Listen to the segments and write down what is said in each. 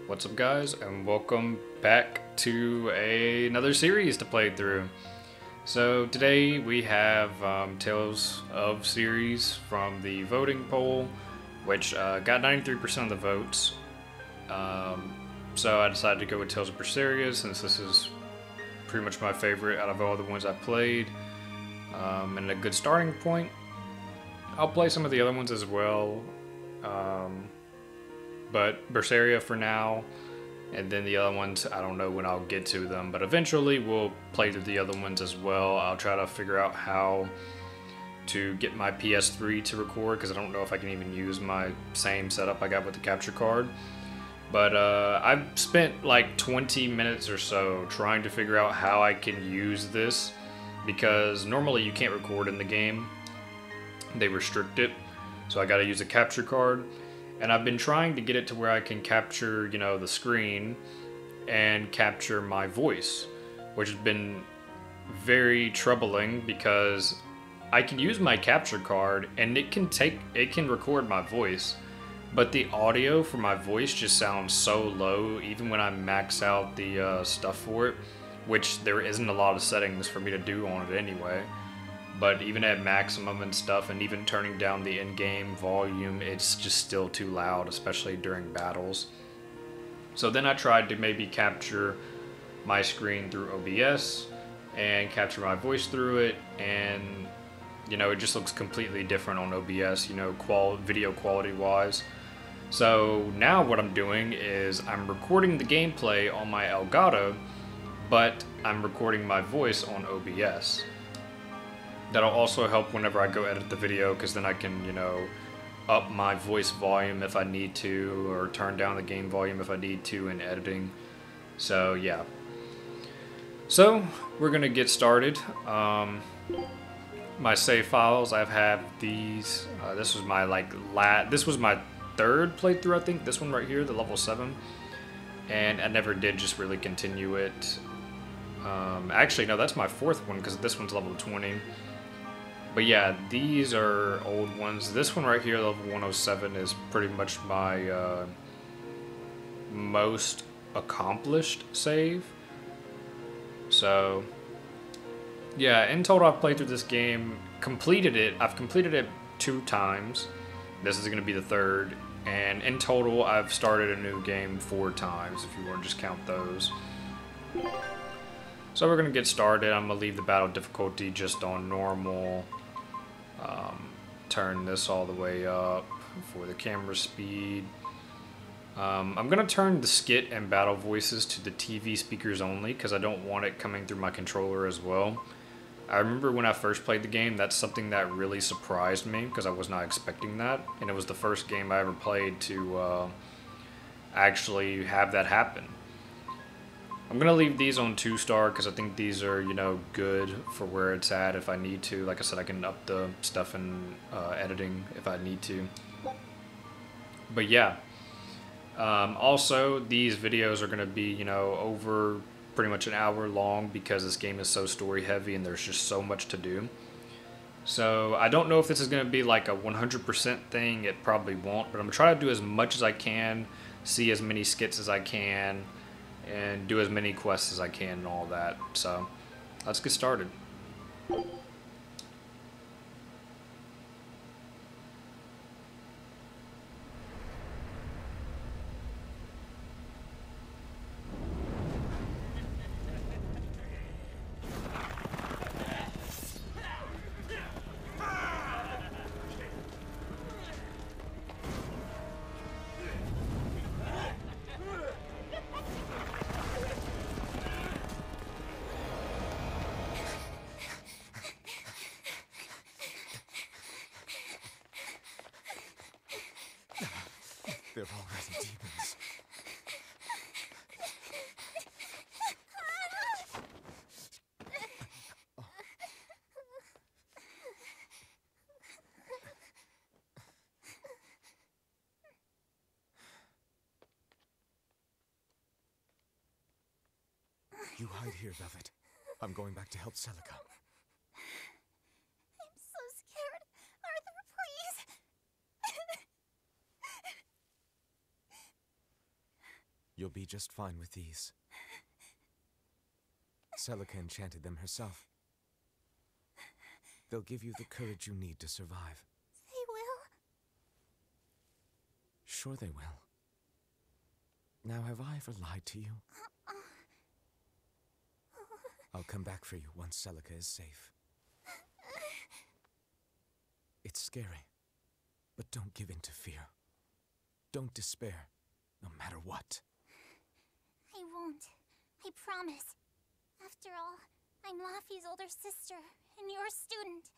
What's up, guys, and welcome back to another series to play through. So today we have Tales of series from the voting poll, which got 93% of the votes. So I decided to go with Tales of Berseria since this is pretty much my favorite out of all the ones I played, and a good starting point. I'll play some of the other ones as well. But Berseria for now, and then the other ones, I don't know when I'll get to them, but eventually we'll play through the other ones as well. I'll try to figure out how to get my PS3 to record, because I don't know if I can even use my same setup I got with the capture card. But I've spent like 20 minutes or so trying to figure out how I can use this, because normally you can't record in the game. They restrict it, so I gotta use a capture card. And I've been trying to get it to where I can capture, the screen and capture my voice, which has been very troubling because I can use my capture card and it can record my voice, but the audio for my voice just sounds so low even when I max out the stuff for it, which there isn't a lot of settings for me to do on it anyway. But even at maximum and stuff, and even turning down the in-game volume, it's just still too loud, especially during battles. So then I tried to maybe capture my screen through OBS and capture my voice through it, and it just looks completely different on OBS, video quality wise. So now what I'm doing is I'm recording the gameplay on my Elgato, but I'm recording my voice on OBS. That'll also help whenever I go edit the video, because then I can, up my voice volume if I need to, or turn down the game volume if I need to in editing. So, yeah. So, we're going to get started. My save files, I've had these. This was my, this was my third playthrough, I think. This one right here, the level 7. And I never did just really continue it. Actually, no, that's my fourth one, because this one's level 20. But yeah, these are old ones. This one right here, level 107, is pretty much my most accomplished save. So, yeah, in total I've played through this game, completed it. I've completed it 2 times. This is going to be the third. And in total, I've started a new game 4 times, if you want to just count those. So we're going to get started. I'm going to leave the battle difficulty just on normal. Turn this all the way up for the camera speed. I'm going to turn the skit and battle voices to the TV speakers only, because I don't want it coming through my controller as well. I remember when I first played the game, that's something that really surprised me, because I was not expecting that. And it was the first game I ever played to actually have that happen. I'm going to leave these on 2-star because I think these are, good for where it's at if I need to. Like I said, I can up the stuff in editing if I need to. But yeah. Also, these videos are going to be, over pretty much an hour long because this game is so story heavy and there's just so much to do. So I don't know if this is going to be like a 100% thing. It probably won't. But I'm going to try to do as much as I can, see as many skits as I can, and do as many quests as I can and all that. So, let's get started. They're already demons. You hide here, Velvet. I'm going back to help Celica. I'm so scared. Arthur, please. You'll be just fine with these. Celica enchanted them herself. They'll give you the courage you need to survive. They will. Sure they will. Now, have I ever lied to you? I'll come back for you once Celica is safe. It's scary, but don't give in to fear. Don't despair, no matter what. I won't. I promise. After all, I'm Laffy's older sister, and your student.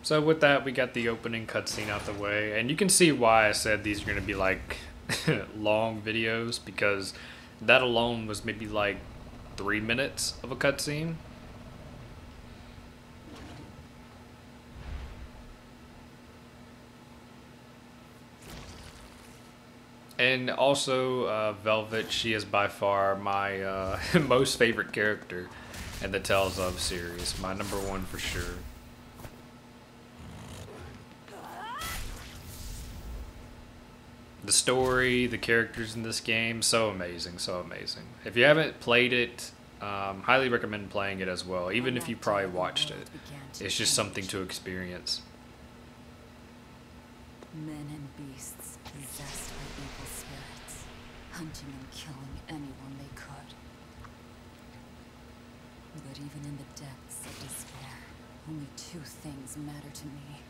So with that, we got the opening cutscene out the way, and you can see why I said these are going to be like long videos, because that alone was maybe like 3 minutes of a cutscene. And also, Velvet, she is by far my most favorite character in the Tales of series. My number one for sure. The story, the characters in this game, so amazing, so amazing. If you haven't played it, highly recommend playing it as well, even if you probably watched it. It's just something to experience. Men and beasts possessed by evil spirits, hunting and killing anyone they could. But even in the depths of despair, only two things matter to me.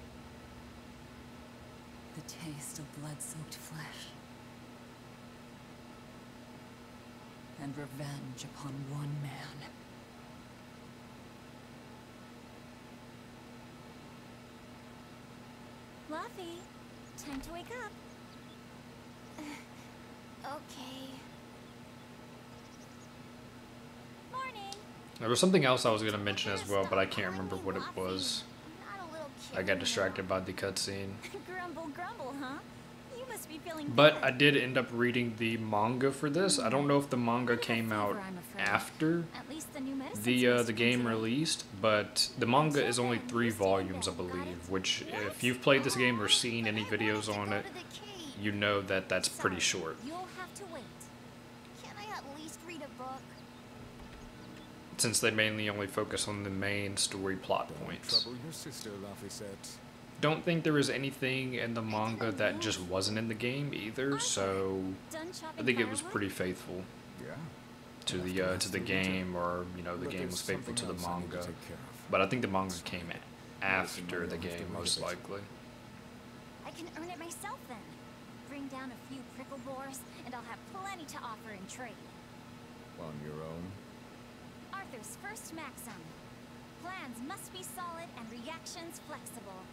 The taste of blood-soaked flesh, and revenge upon one man. Laffy, time to wake up. Okay. Morning. There was something else I was going to mention as well, but I can't remember what it was. Not a little kid I got distracted by the cutscene. Grumble, grumble, huh? You must be feeling But bad. I did end up reading the manga for this. I don't know if the manga came out after At least the new medicine the game released, but the manga is only 3 volumes, I believe, which if you've played this game or seen any videos on it, you know that that's pretty short. You'll have to wait. Can I at least read a book? Since they mainly only focus on the main story plot points. Trouble your sister, Laffy said. Don't think there was anything in the manga that just wasn't in the game either, so Done I chopping think it was firewood? pretty faithful Yeah. to the game, or you know, the game was faithful to the manga. But I think the manga came after the game, most likely. I can earn it myself then. Bring down a few prickle boars, and I'll have plenty to offer in trade. On your own? Arthur's first maxim. Plans must be solid and reactions flexible.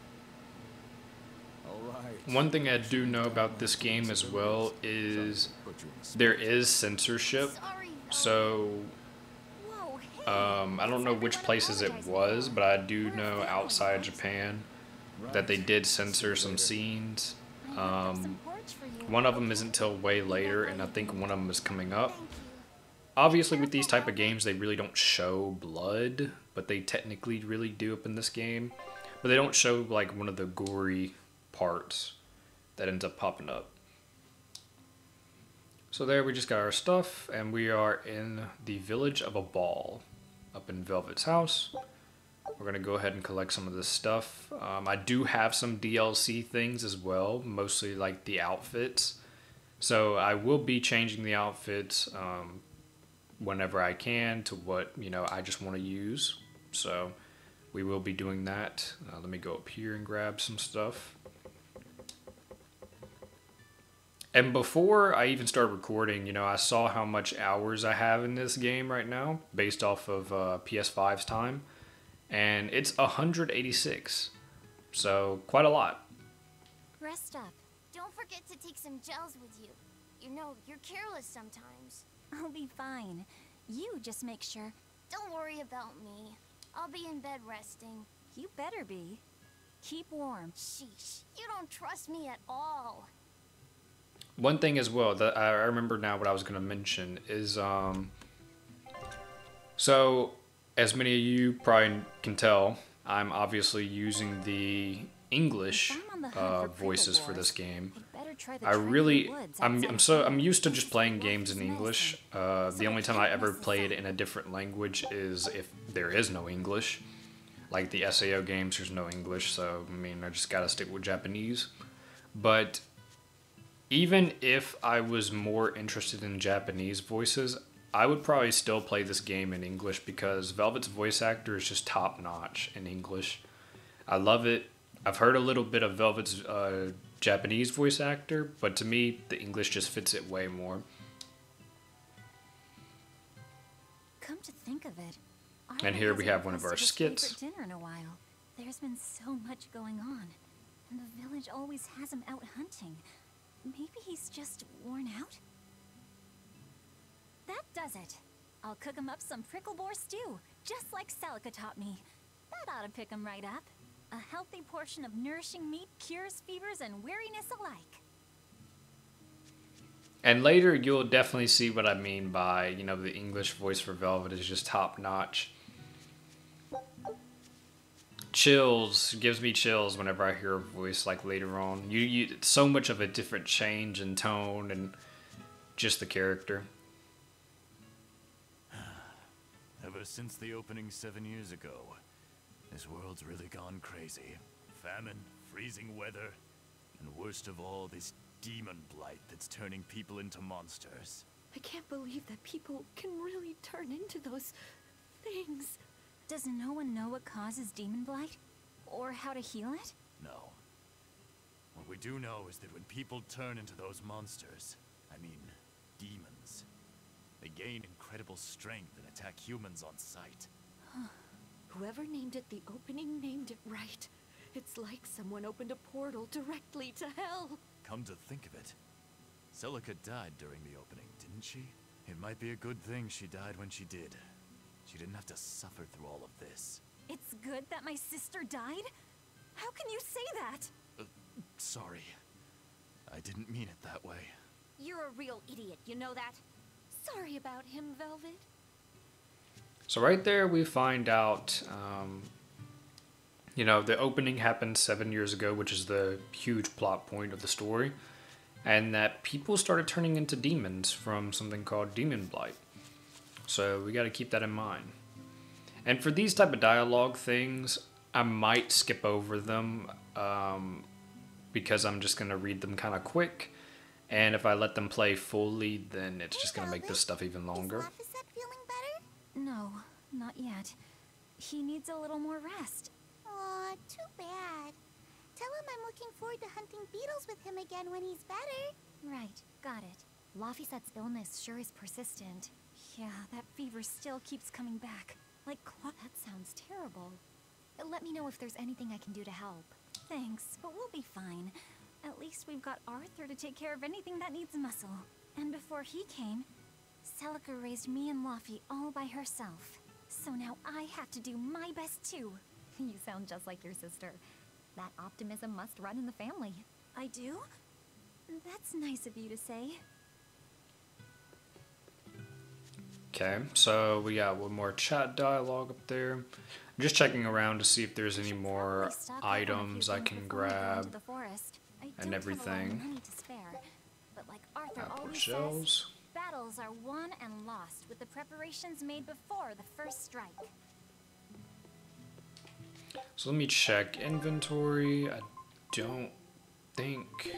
All right. One thing I do know about this game as well is there is censorship. Sorry. So Whoa, hey. I don't know which places it was, but I do know outside Japan that they did censor some scenes. One of them isn't till way later, and I think one of them is coming up. Thank you. Obviously, with these type of games, they really don't show blood, but they technically really do up in this game. But they don't show like one of the gory parts that ends up popping up. So there we just got our stuff, and we are in the village of a ball up in Velvet's house. We're going to go ahead and collect some of this stuff. I do have some DLC things as well, mostly like the outfits. So I will be changing the outfits whenever I can to what, you know, I just want to use. So we will be doing that. Let me go up here and grab some stuff. And before I even started recording, you know, I saw how much hours I have in this game right now based off of PS5's time. And it's 186. So quite a lot. Rest up. Don't forget to take some gels with you. You know, you're careless sometimes. I'll be fine. You just make sure. Don't worry about me. I'll be in bed resting. You better be. Keep warm. Sheesh, you don't trust me at all. One thing as well that I remember now what I was going to mention is, so as many of you probably can tell, I'm obviously using the English voices for this game. I'm used to just playing games in English. The only time I ever played in a different language is if there is no English. Like the SAO games, there's no English, so I mean, I just gotta stick with Japanese. But even if I was more interested in Japanese voices, I would probably still play this game in English because Velvet's voice actor is just top notch in English. I love it. I've heard a little bit of Velvet's Japanese voice actor, but to me, the English just fits it way more. Come to think of it, And here we have one of our skits. Dinner in a while. There's been so much going on, and the village always has him out hunting. Maybe he's just worn out? That does it. I'll cook him up some prickle boar stew, just like Celica taught me. That ought to pick him right up. A healthy portion of nourishing meat cures fevers and weariness alike. And later you'll definitely see what I mean by, you know, the English voice for Velvet is just top notch. Chills, gives me chills whenever I hear a voice like later on. It's so much of a different change in tone and just the character. Ever since the opening 7 years ago, this world's really gone crazy. Famine, freezing weather, and worst of all, this demon blight that's turning people into monsters. I can't believe that people can really turn into those things. Does no one know what causes demon blight? Or how to heal it? No. What we do know is that when people turn into those monsters, I mean, demons, they gain incredible strength and attack humans on sight. Whoever named it the opening named it right. It's like someone opened a portal directly to hell. Come to think of it, Celica died during the opening, didn't she? It might be a good thing she died when she did. She didn't have to suffer through all of this. It's good that my sister died? How can you say that? Sorry. I didn't mean it that way. You're a real idiot, you know that? Sorry about him, Velvet. So right there we find out, you know, the opening happened 7 years ago, which is the huge plot point of the story. And that people started turning into demons from something called demon blight. So we got to keep that in mind. And for these type of dialogue things, I might skip over them because I'm just going to read them kind of quick. And if I let them play fully, then it's just going to make this stuff even longer. Is Laphicet feeling better? No, not yet. He needs a little more rest. Aw, too bad. Tell him I'm looking forward to hunting beetles with him again when he's better. Right, got it. Laphicet's illness sure is persistent. Yeah, that fever still keeps coming back. Like that sounds terrible. Let me know if there's anything I can do to help. Thanks, but we'll be fine. At least we've got Arthur to take care of anything that needs muscle. And before he came, Celica raised me and Laffy all by herself. So now I have to do my best too. You sound just like your sister. That optimism must run in the family. I do? That's nice of you to say. Okay, so we got one more chat dialogue up there. I'm just checking around to see if there's any more items I can grab and everything. But like Arthur Apple always shells. says, battles are won and lost with the preparations made before the first strike. So let me check inventory. I don't think...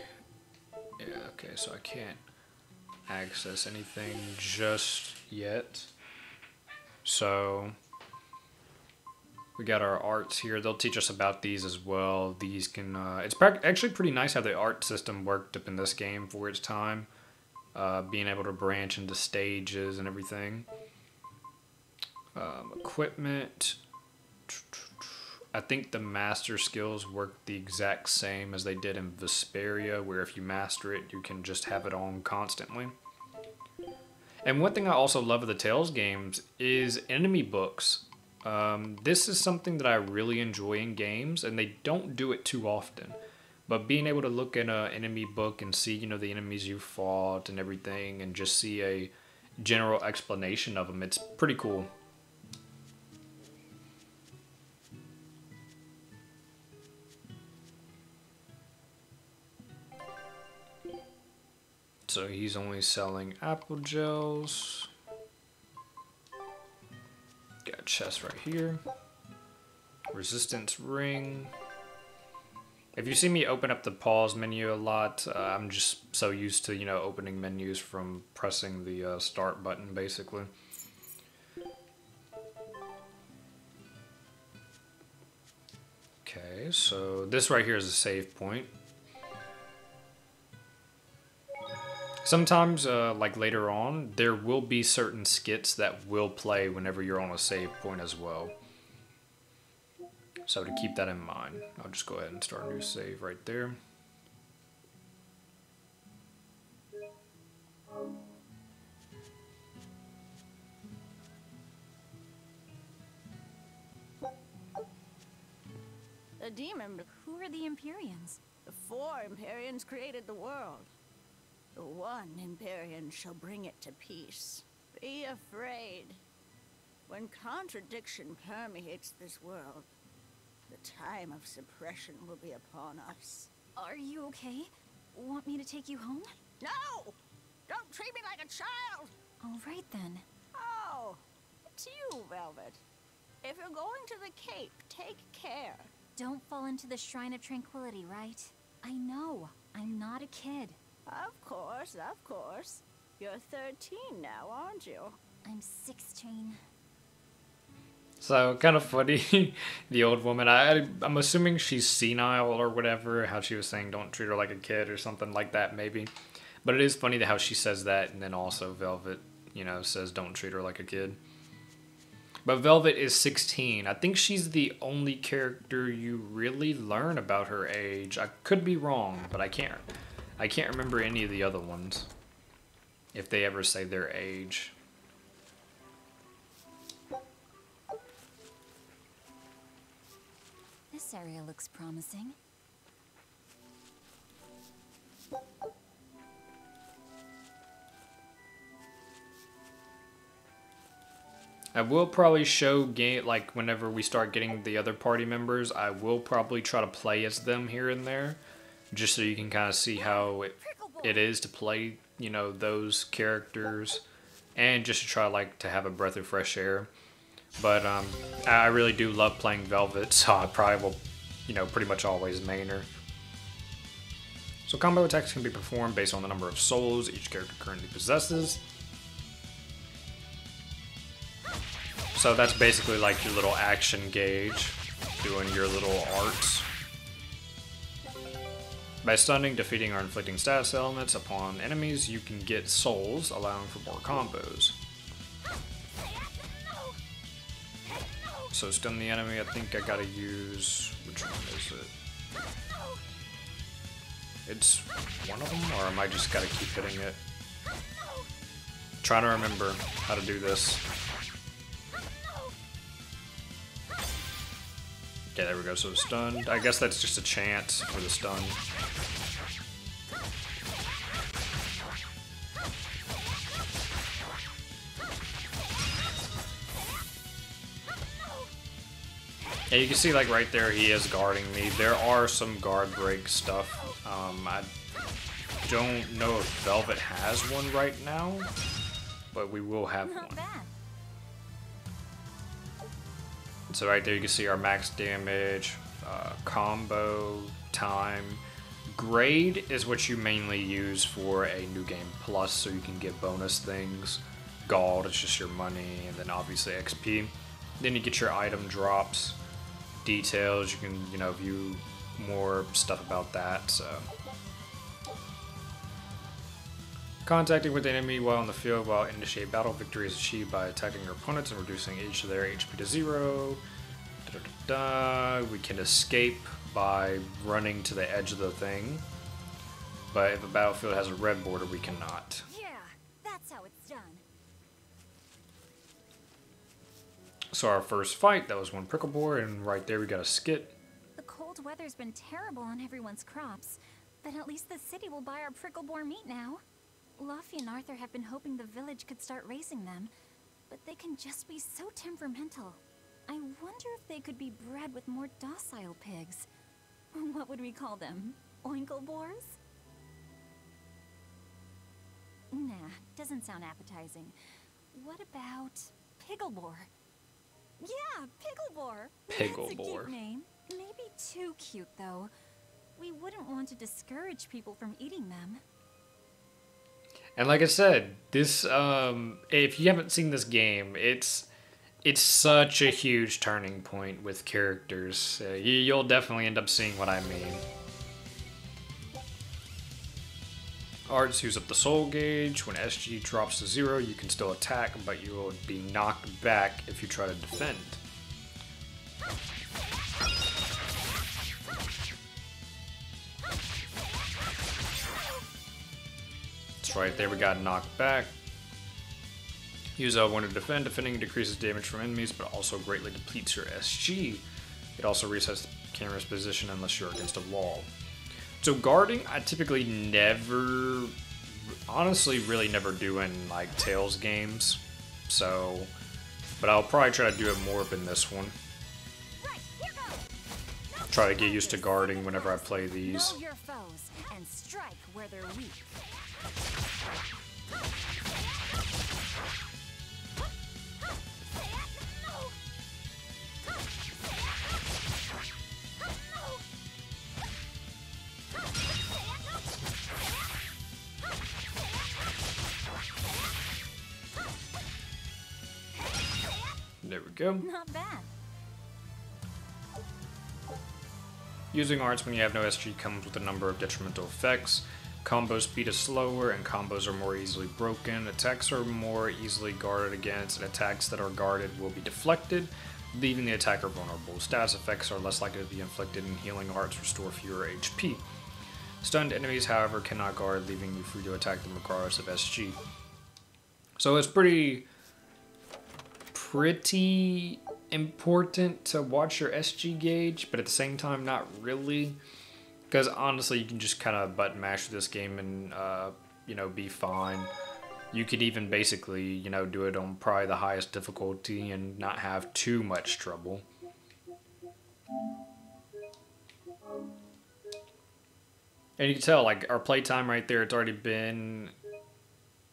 Yeah, okay, so I can't access anything just yet. So we got our arts here. They'll teach us about these as well. These can it's actually pretty nice how the art system worked up in this game for its time, being able to branch into stages and everything. Equipment, I think the master skills work the exact same as they did in Vesperia, where if you master it, you can just have it on constantly. And one thing I also love of the Tales games is enemy books. This is something that I really enjoy in games, and they don't do it too often. But being able to look in an enemy book and see, you know, the enemies you fought and everything, and just see a general explanation of them, it's pretty cool. So he's only selling apple gels. Got a chest right here. Resistance ring. If you see me open up the pause menu a lot, I'm just so used to, you know, opening menus from pressing the start button, basically. Okay, so this right here is a save point. Sometimes, like later on, there will be certain skits that will play whenever you're on a save point as well. So to keep that in mind, I'll just go ahead and start a new save right there. The demon. Who are the Empyreans? The 4 Empyreans created the world. The 1 Empyrean shall bring it to peace. Be afraid. When contradiction permeates this world, the time of suppression will be upon us. Are you okay? Want me to take you home? No! Don't treat me like a child! All right then. Oh, it's you, Velvet. If you're going to the Cape, take care. Don't fall into the Shrine of Tranquility, right? I know. I'm not a kid. Of course, of course. You're 13 now, aren't you? I'm 16. So, kind of funny, the old woman, I'm assuming she's senile or whatever, how she was saying don't treat her like a kid or something like that, maybe. But it is funny how she says that, and then also Velvet, you know, says don't treat her like a kid. But Velvet is 16. I think she's the only character you really learn about her age. I could be wrong, but I can't remember any of the other ones, if they ever say their age. This area looks promising. I will probably show game, like whenever we start getting the other party members, I will probably try to play as them here and there, just so you can kind of see how it is to play, you know, those characters, and just to try like to have a breath of fresh air. But I really do love playing Velvet, so I probably will, you know, pretty much always main her. So combo attacks can be performed based on the number of souls each character currently possesses. So that's basically like your little action gauge, doing your little arts. By stunning, defeating, or inflicting status elements upon enemies, you can get souls, allowing for more combos. So stun the enemy, I think I gotta use, which one is it? It's one of them, or am I just gotta keep hitting it? Trying to remember how to do this. Okay, there we go, so stunned. I guess that's just a chance for the stun. Yeah, you can see like right there he is guarding me. There are some guard break stuff. I don't know if Velvet has one right now, but we will have Not one. bad. So right there you can see our max damage, combo, time. Grade is what you mainly use for a New Game Plus, so you can get bonus things. Gold is just your money, and then obviously XP. Then you get your item drops, details. You can, you know, view more stuff about that. So contacting with the enemy while on the field while initiate battle. Victory is achieved by attacking your opponents and reducing each of their HP to 0. We can escape by running to the edge of the thing, but if a battlefield has a red border, we cannot. Yeah, that's how it's done. So our first fight, that was one prickle boar, and right there we got a skit. The cold weather's been terrible on everyone's crops, but at least the city will buy our prickle boar meat now. Luffy and Arthur have been hoping the village could start raising them, but they can just be so temperamental. I wonder if they could be bred with more docile pigs. What would we call them? Oinkle boars? Nah, doesn't sound appetizing. What about Piggleboar? Yeah, Piggleboar. That's a Piggleboar. cute name. Maybe too cute, though. We wouldn't want to discourage people from eating them. And like I said, this if you haven't seen this game, it's such a huge turning point with characters. You'll definitely end up seeing what I mean. Arts use up the soul gauge. When SG drops to 0, you can still attack, but you will be knocked back if you try to defend. It's right there, we got knocked back. Use L1 to defend. Defending decreases damage from enemies, but also greatly depletes your SG. It also resets the camera's position unless you're against a wall. So guarding, I typically never, honestly, really never do in like Tales games. So, but I'll probably try to do it more up in this one. Try to get used to guarding whenever I play these. Know your foes and strike where they're weak. There we go. Not bad. Using arts when you have no SG comes with a number of detrimental effects. Combo speed is slower and combos are more easily broken. Attacks are more easily guarded against, and attacks that are guarded will be deflected, leaving the attacker vulnerable. Status effects are less likely to be inflicted, and healing arts restore fewer HP. Stunned enemies, however, cannot guard, leaving you free to attack them regardless of SG. So it's pretty important to watch your SG gauge, but at the same time, not really. Because honestly, you can just kind of button mash this game and, you know, be fine. You could even basically, you know, do it on probably the highest difficulty and not have too much trouble. And you can tell, like, our playtime right there, it's already been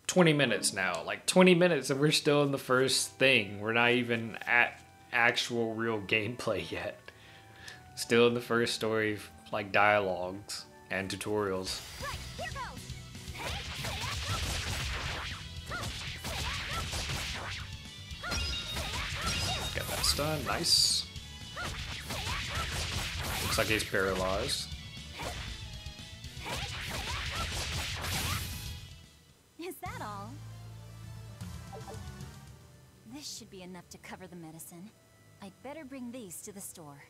20 minutes now. Like, 20 minutes and we're still in the first thing. We're not even at actual real gameplay yet. Still in the first story, like dialogues and tutorials. Got that stun, nice. Looks like he's paralyzed. Is that all? This should be enough to cover the medicine. I'd better bring these to the store.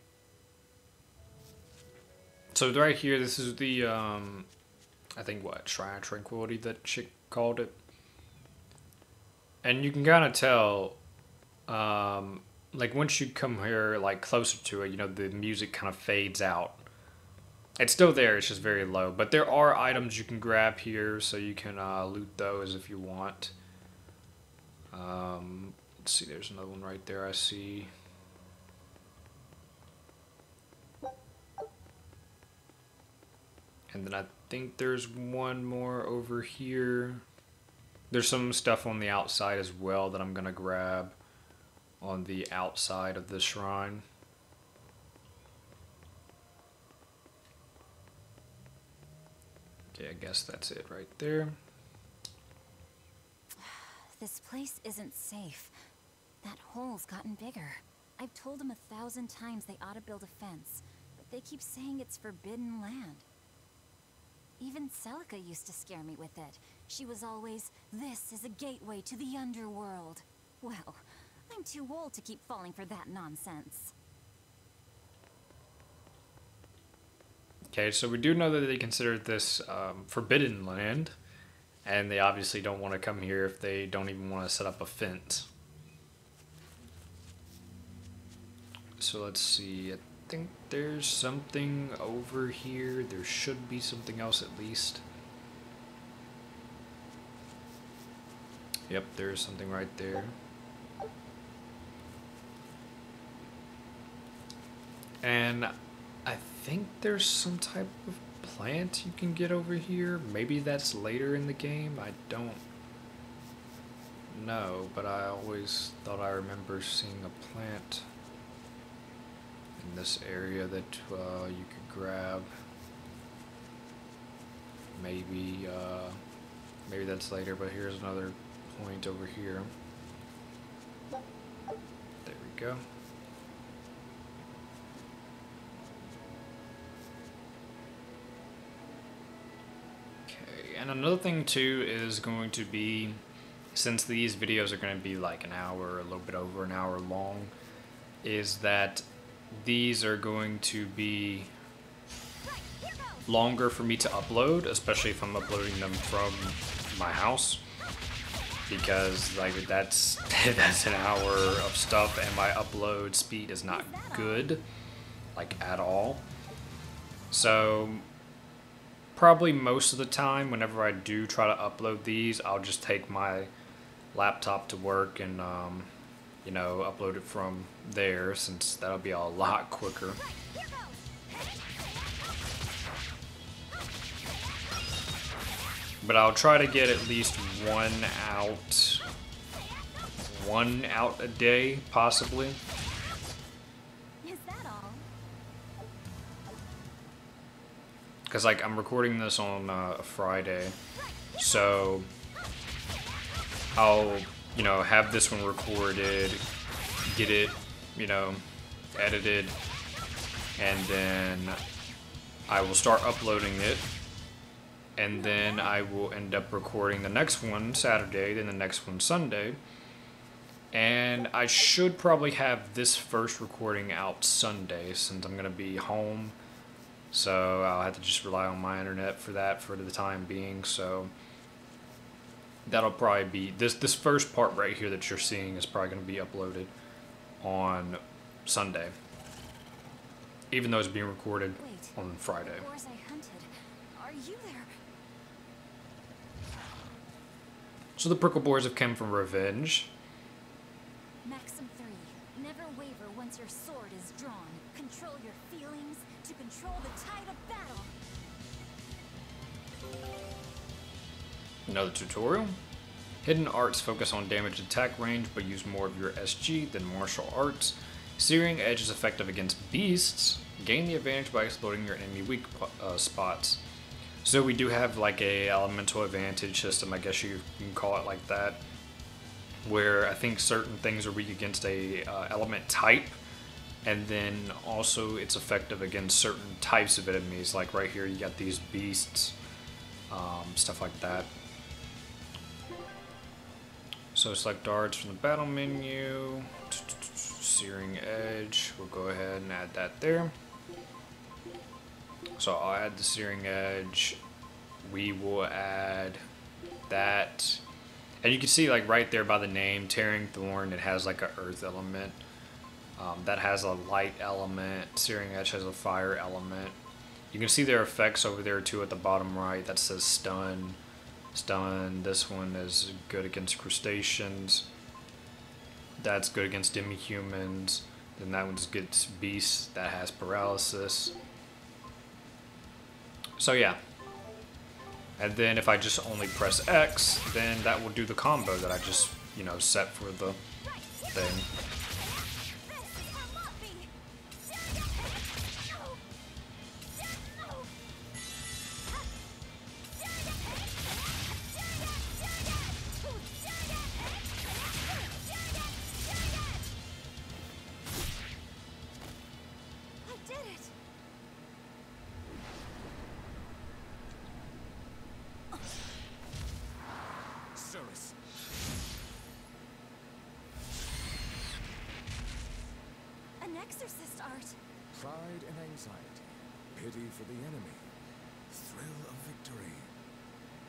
So right here, this is the, I think what, Shrine of Tranquility that chick called it. And you can kind of tell, like once you come here, like closer to it, you know, the music kind of fades out. It's still there, it's just very low. But there are items you can grab here, so you can loot those if you want. Let's see, there's another one right there I see. And then I think there's one more over here. There's some stuff on the outside as well that I'm gonna grab on the outside of the shrine. Okay, I guess that's it right there. This place isn't safe. That hole's gotten bigger. I've told them 1,000 times they ought to build a fence, but they keep saying it's forbidden land. Even Celica used to scare me with it. She was always, "This is a gateway to the underworld." Well, I'm too old to keep falling for that nonsense. Okay, so we do know that they consider this forbidden land, and they obviously don't want to come here if they don't even want to set up a fence. So let's see, I think there's something over here. There should be something else at least. Yep, there's something right there. And I think there's some type of plant you can get over here. Maybe that's later in the game. I don't know, but I always thought I remember seeing a plant in this area that you could grab. Maybe that's later, but here's another point over here. There we go. And another thing too is going to be, since these videos are going to be like an hour, a little bit over an hour long, is that these are going to be longer for me to upload, especially if I'm uploading them from my house, because like that's an hour of stuff and my upload speed is not good, like at all. So probably most of the time, whenever I do try to upload these, I'll just take my laptop to work and, you know, upload it from there, since that'll be a lot quicker. But I'll try to get at least one out a day, possibly. Because, like, I'm recording this on a Friday, so I'll, you know, have this one recorded, get it, you know, edited, and then I will start uploading it, and then I will end up recording the next one Saturday, then the next one Sunday, and I should probably have this first recording out Sunday, since I'm going to be home. So I'll have to just rely on my internet for that for the time being. So that'll probably be this first part right here that you're seeing is probably going to be uploaded on Sunday, even though it's being recorded on Friday. Are you there? So the prickle boars have come from revenge. Maxim 3. Never waver once your sword is drawn. Control your feelings to control the tide of battle. Another tutorial. Hidden arts focus on damage attack range but use more of your SG than martial arts. Searing edge is effective against beasts. Gain the advantage by exploding your enemy weak spots. So we do have like a elemental advantage system, I guess you can call it like that, where I think certain things are weak against a element type, and then also it's effective against certain types of enemies. Like right here you got these beasts, stuff like that. So select darts from the battle menu, searing edge, we'll go ahead and add that there. So I'll add the searing edge, we will add that, and you can see like right there by the name, Tearing Thorn, it has like a earth element, that has a light element, searing edge has a fire element. You can see their effects over there too at the bottom right, that says stun. This one is good against crustaceans, that's good against demi-humans, then that one's good against beasts, that has paralysis. So yeah. And then if I just only press X, then that will do the combo that I just, you know, set for the thing. An exorcist art. Pride and anxiety, pity for the enemy, thrill of victory.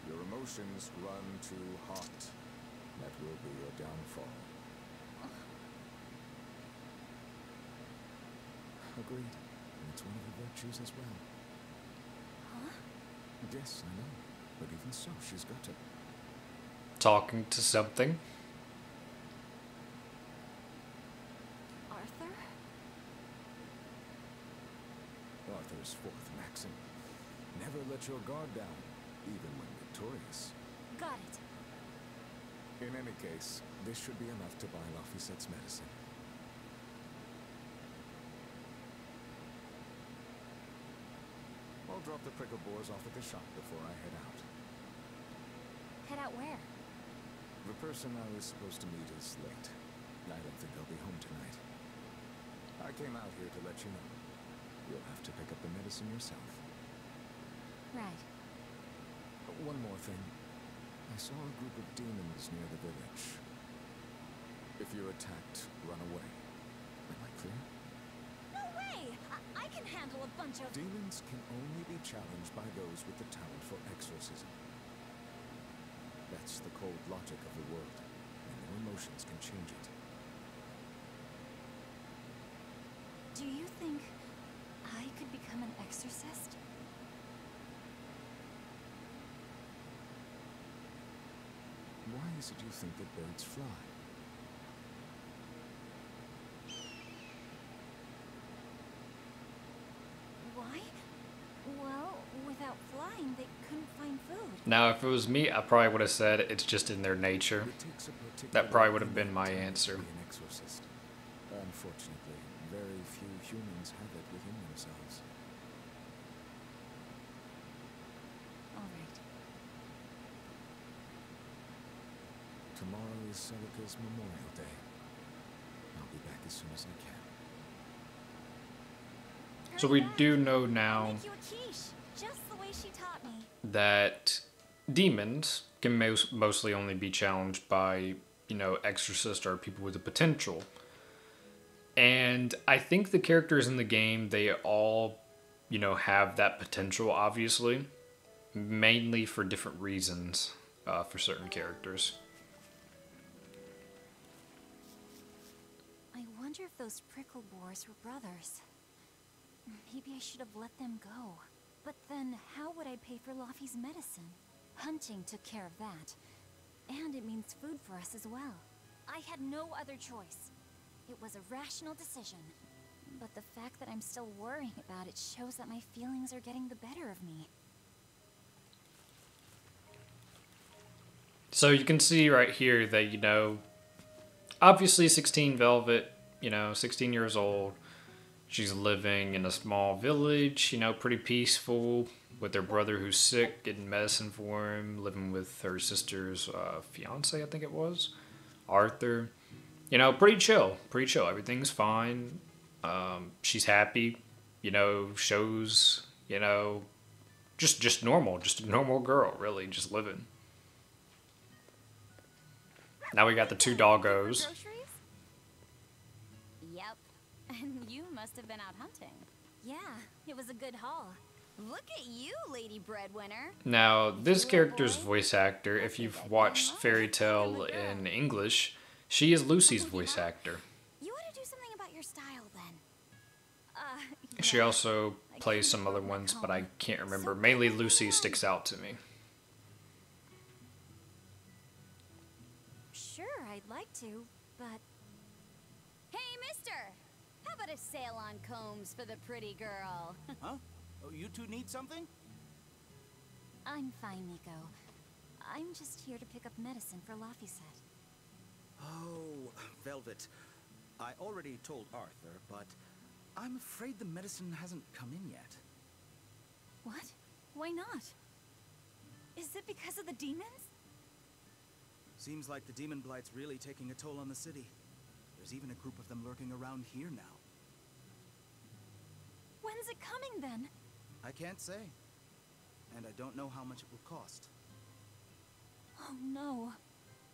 Your emotions run too hot. That will be your downfall. Agreed. It's one of the virtues as well. Huh? Yes, I know. But even so, she's got to. Talking to something. Arthur? Arthur's fourth maxim. Never let your guard down, even when victorious. Got it. In any case, this should be enough to buy Laphicette's medicine. I'll drop the prickle boars off at the shop before I head out. Head out where? The person I was supposed to meet is late. I don't think I'll be home tonight. I came out here to let you know. You'll have to pick up the medicine yourself. Right. One more thing. I saw a group of demons near the village. If you're attacked, run away. Am I clear? No way! I can handle a bunch of... Demons can only be challenged by those with the talent for exorcism. That's the cold logic of the world, and no emotions can change it. Do you think I could become an exorcist? Why is it you think that birds fly? Why? Well, without flying, they couldn't find food. Now, if it was me, I probably would have said it's just in their nature. It takes a particular That probably would have been my talent to answer. be an exorcist. Unfortunately, very few humans have it within themselves. All right. Tomorrow is Celica's Memorial Day. I'll be back as soon as I can. So we do know now Make you a quiche, just the way she taught me. that demons can mostly only be challenged by, you know, exorcists or people with the potential. And I think the characters in the game, they all, you know, have that potential, obviously. Mainly for different reasons for certain characters. I wonder if those prickle boars were brothers. Maybe I should have let them go. But then, how would I pay for Laffy's medicine? Hunting took care of that. And it means food for us as well. I had no other choice. It was a rational decision. But the fact that I'm still worrying about it shows that my feelings are getting the better of me. So you can see right here that, you know, obviously 16 Velvet, you know, 16 years old. She's living in a small village, you know, pretty peaceful, with her brother who's sick, getting medicine for him, living with her sister's fiance, I think it was, Arthur. You know, pretty chill, everything's fine. She's happy, you know, shows, you know, just normal, just a normal girl, really, just living. Now we got the two doggos. Groceries? Yep. And you must have been out hunting. Yeah, it was a good haul. Look at you, Lady Breadwinner. Now, this character's voice actor, if you've watched Fairy Tale in English, she is Lucy's voice actor. You ought to do something about your style then. She Yeah. also plays some other ones, but I can't remember. Mainly Lucy sticks out to me. Sure, I'd like to, but Hey, mister! How about a sale on combs for the pretty girl? Huh? Oh, you two need something? I'm fine, Nico. I'm just here to pick up medicine for Laphicet. Oh, Velvet. I already told Arthur, but I'm afraid the medicine hasn't come in yet. What? Why not? Is it because of the demons? Seems like the demon blight's really taking a toll on the city. There's even a group of them lurking around here now. When's it coming then? I can't say. And I don't know how much it will cost. Oh no.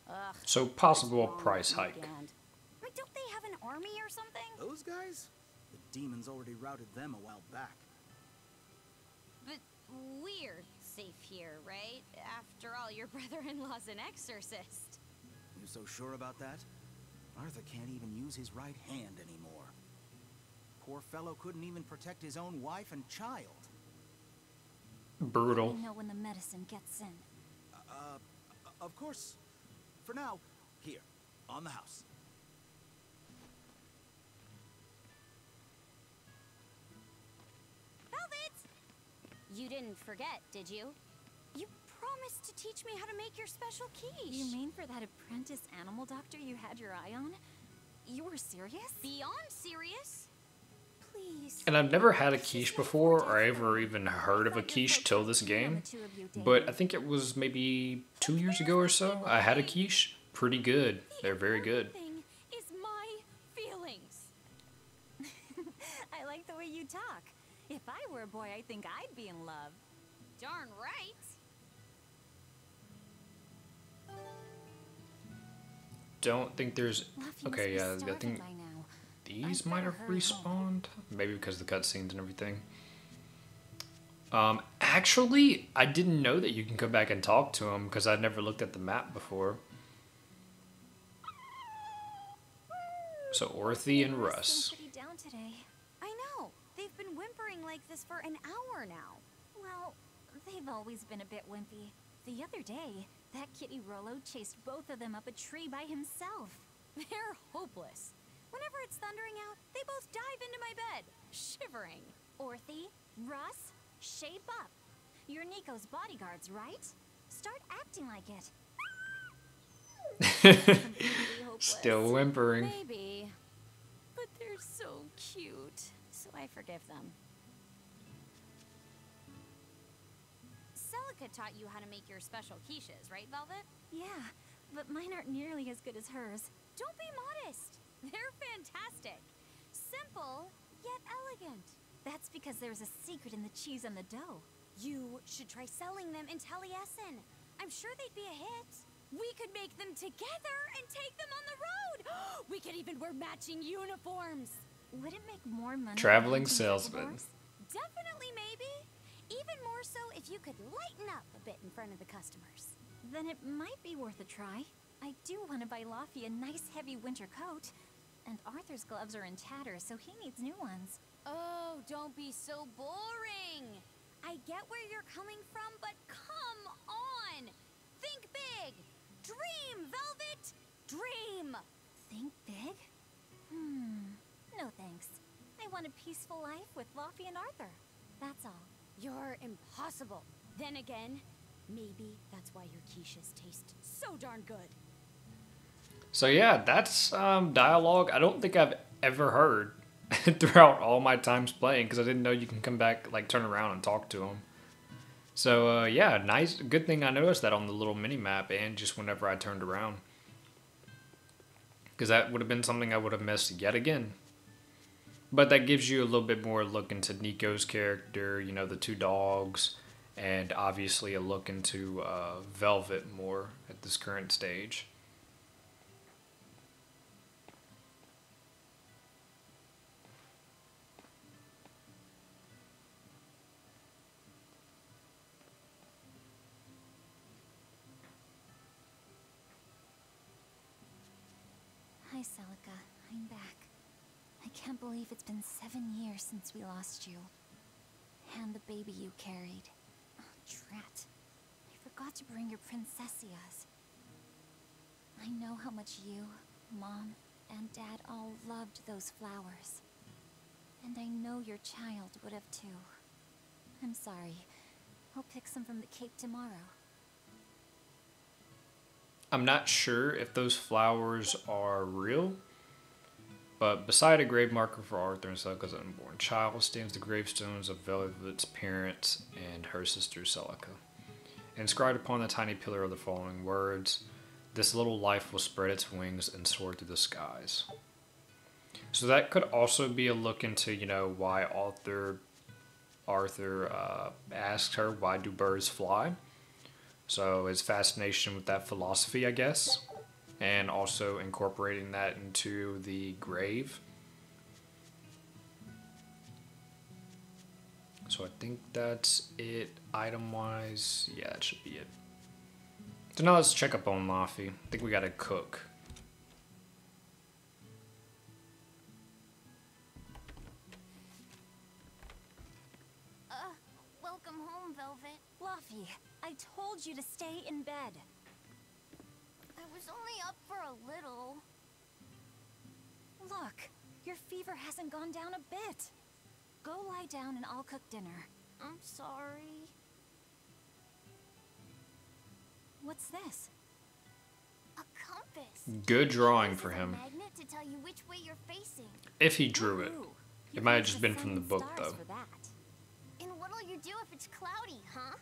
Ugh. So possible what's wrong price with hike. Weekend? Wait, don't they have an army or something? Those guys? The demons already routed them a while back. But we're safe here, right? After all, your brother-in-law's an exorcist. You so sure about that? Arthur can't even use his right hand anymore. Poor fellow couldn't even protect his own wife and child. Brutal. Let me know when the medicine gets in. Of course. For now, here, on the house. Velvet! You didn't forget, did you? You promised to teach me how to make your special quiche. You mean for that apprentice animal doctor you had your eye on? You were serious? Beyond serious? Please. And I've never had a quiche before, or ever even heard of a quiche till this game. But I think it was maybe 2 years ago or so. I had a quiche. Pretty good. They're very good. Thing is my feelings. I like the way you talk. If I were a boy, I think I'd be in love. Darn right. Don't think there's... Luffy Okay, must yeah, be I starving think by now. these I'd might better have hurry home. respawned. Maybe because of the cutscenes and everything. Actually, I didn't know that you can come back and talk to him because I'd never looked at the map before. So Orthy and Russ. Pretty down today. I know. They've been whimpering like this for an hour now. Well, they've always been a bit wimpy. The other day, that kitty Rollo chased both of them up a tree by himself. They're hopeless. Whenever it's thundering out, they both dive into my bed, shivering. Orthy, Russ, shape up. You're Nico's bodyguards, right? Start acting like it. Completely hopeless. Still whimpering. Maybe. But they're so cute, so I forgive them. Celica taught you how to make your special quiches, right, Velvet? Yeah, but mine aren't nearly as good as hers. Don't be modest. They're fantastic. Simple, yet elegant. That's because there's a secret in the cheese on the dough. You should try selling them in Taliesin. I'm sure they'd be a hit. We could make them together and take them on the road. We could even wear matching uniforms. Would it make more money? Traveling than salesman. vegetables? Definitely, maybe. Even more so if you could lighten up a bit in front of the customers. Then it might be worth a try. I do want to buy Laffy a nice heavy winter coat. And Arthur's gloves are in tatters, so he needs new ones. Oh, don't be so boring. I get where you're coming from, but come on. Think big. Dream, Velvet. Dream. Think big? No thanks. I want a peaceful life with Laffy and Arthur. That's all. You're impossible. Then again, maybe that's why your quiches taste so darn good. So yeah, that's dialogue I don't think I've ever heard throughout all my times playing because I didn't know you can come back, like turn around and talk to him. So yeah, nice, good thing I noticed that on the little mini map and just whenever I turned around. Because that would have been something I would have missed yet again. But that gives you a little bit more look into Nico's character, you know, the two dogs, and obviously a look into Velvet more at this current stage. Hi, Celica. I'm back. I can't believe it's been 7 years since we lost you. And the baby you carried. Oh, drat. I forgot to bring your princessias. I know how much you, Mom, and Dad all loved those flowers. And I know your child would have too. I'm sorry. I'll pick some from the cape tomorrow. I'm not sure if those flowers are real, but beside a grave marker for Arthur and Celica's unborn child stands the gravestones of Velvet's parents and her sister Celica. Inscribed upon the tiny pillar are the following words: "This little life will spread its wings and soar through the skies." So that could also be a look into, why Arthur asked her, why do birds fly? So his fascination with that philosophy, I guess, and also incorporating that into the grave. So I think that's it item-wise. Yeah, that should be it. So now let's check up on Laffy. I think we gotta cook. Welcome home, Velvet. Laffy, I told you to stay in bed. I was only up for a little. Look, your fever hasn't gone down a bit. Go lie down and I'll cook dinner. I'm sorry. What's this? A compass. Good drawing for him. A magnet to tell you which way you're facing. If he drew it. Ooh, It might have just been from the book, stars though. for that. And what'll you do if it's cloudy, huh?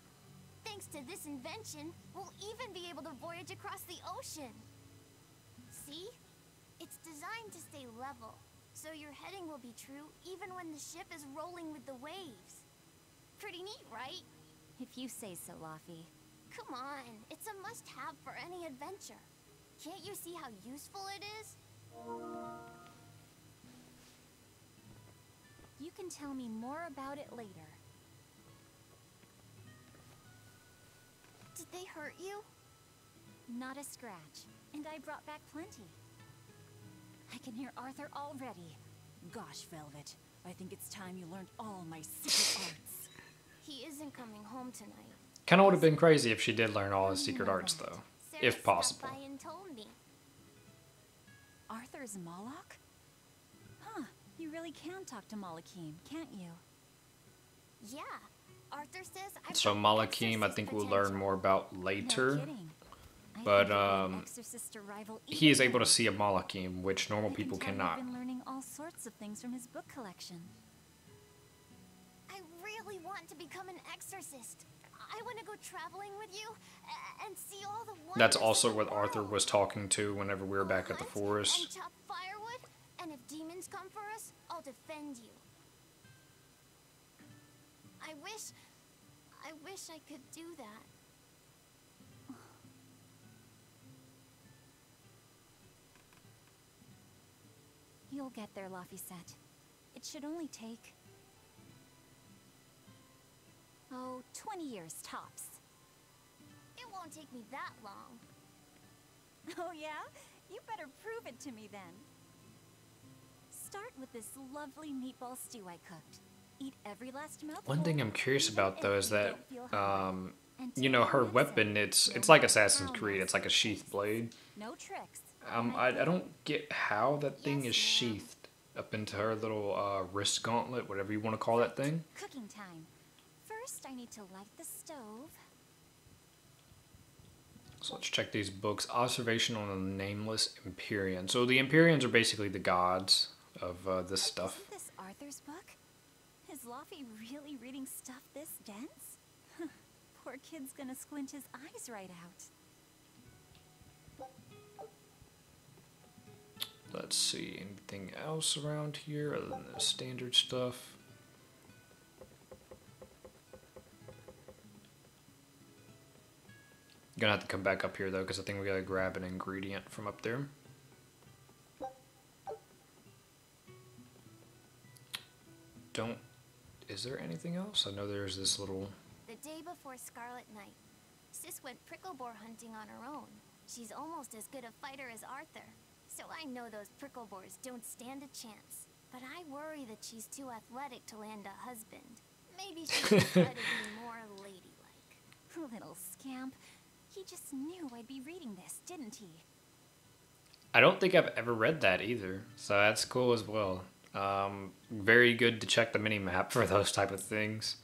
Thanks to this invention, we'll even be able to voyage across the ocean. See? It's designed to stay level, so your heading will be true even when the ship is rolling with the waves. Pretty neat, right? If you say so, Laffy. Come on, it's a must-have for any adventure. Can't you see how useful it is? You can tell me more about it later. Did they hurt you? Not a scratch, and I brought back plenty. I can hear Arthur already. Gosh, Velvet, I think it's time you learned all my secret arts. He isn't coming home tonight. Kind of would have been crazy if she did learn all his secret arts, though. Sarah If possible. stopped by and told me. Arthur's Moloch? Huh, you really can talk to Malakim, can't you? Yeah, Arthur says I've So got Malakim, I exorcist think we'll potential. learn more about No later. kidding. I But, think you're an exorcist to rival He is even able to him. see a Malakim, which normal I can people tell you've cannot. been learning all sorts of things from his book collection. I really want to become an exorcist. I want to go traveling with you and see all the wonders That's of also the what Arthur world. was talking to whenever we were back at the Hunt forest. And chop firewood, and if demons come for us, I'll defend you. I wish I could do that. You'll get there, Laffy-set. It should only take... 20 years tops. It won't take me that long. Oh yeah? You better prove it to me then. Start with this lovely meatball stew I cooked. Eat every last mouthful. One thing I'm curious even about, though, if is you that, don't feel hungry. And her take a weapon, medicine. it's No like matter Assassin's how Creed. It's like a nasty it sheath tastes. blade. No tricks. I don't get how that thing Yes, is ma'am. sheathed up into her little wrist gauntlet, whatever you want to call that thing. Cooking time. First, I need to light the stove. So let's check these books. Observation on the Nameless Empyrean. So the Empyreans are basically the gods of this stuff. Isn't this Arthur's book? Is Laffy really reading stuff this dense? Poor kid's gonna squint his eyes right out. Let's see, anything else around here other than the standard stuff? Gonna have to come back up here though, because I think we gotta grab an ingredient from up there. Is there anything else? I know there's this little... The day before Scarlet Night, Sis went prickle boar hunting on her own. She's almost as good a fighter as Arthur. So I know those prickle boars don't stand a chance. But I worry that she's too athletic to land a husband. Maybe she should try to be more ladylike. Little scamp. He just knew I'd be reading this, didn't he? I don't think I've ever read that either, so that's cool as well. Very good to check the mini-map for those type of things.